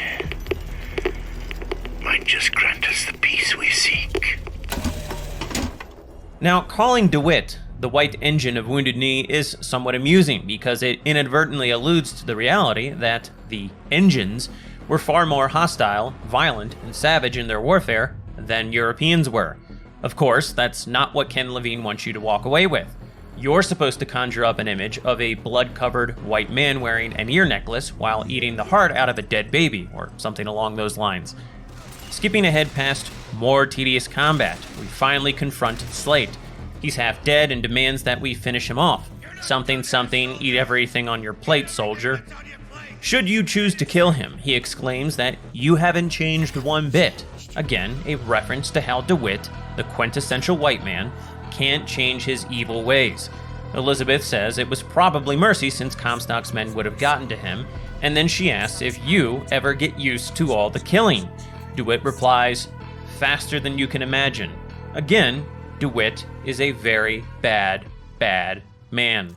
might just grant us the peace we seek. Now, calling DeWitt the White Engine of Wounded Knee is somewhat amusing because it inadvertently alludes to the reality that the engines were far more hostile, violent, and savage in their warfare than Europeans were. Of course, that's not what Ken Levine wants you to walk away with. You're supposed to conjure up an image of a blood-covered white man wearing an ear necklace while eating the heart out of a dead baby, or something along those lines. Skipping ahead past more tedious combat, we finally confront Slate. He's half dead and demands that we finish him off. Something, eat everything on your plate, soldier. Should you choose to kill him, he exclaims that you haven't changed one bit. Again, a reference to how DeWitt, the quintessential white man, can't change his evil ways. Elizabeth says it was probably mercy since Comstock's men would have gotten to him, and then she asks if you ever get used to all the killing. DeWitt replies, faster than you can imagine. Again, DeWitt is a very bad, bad man.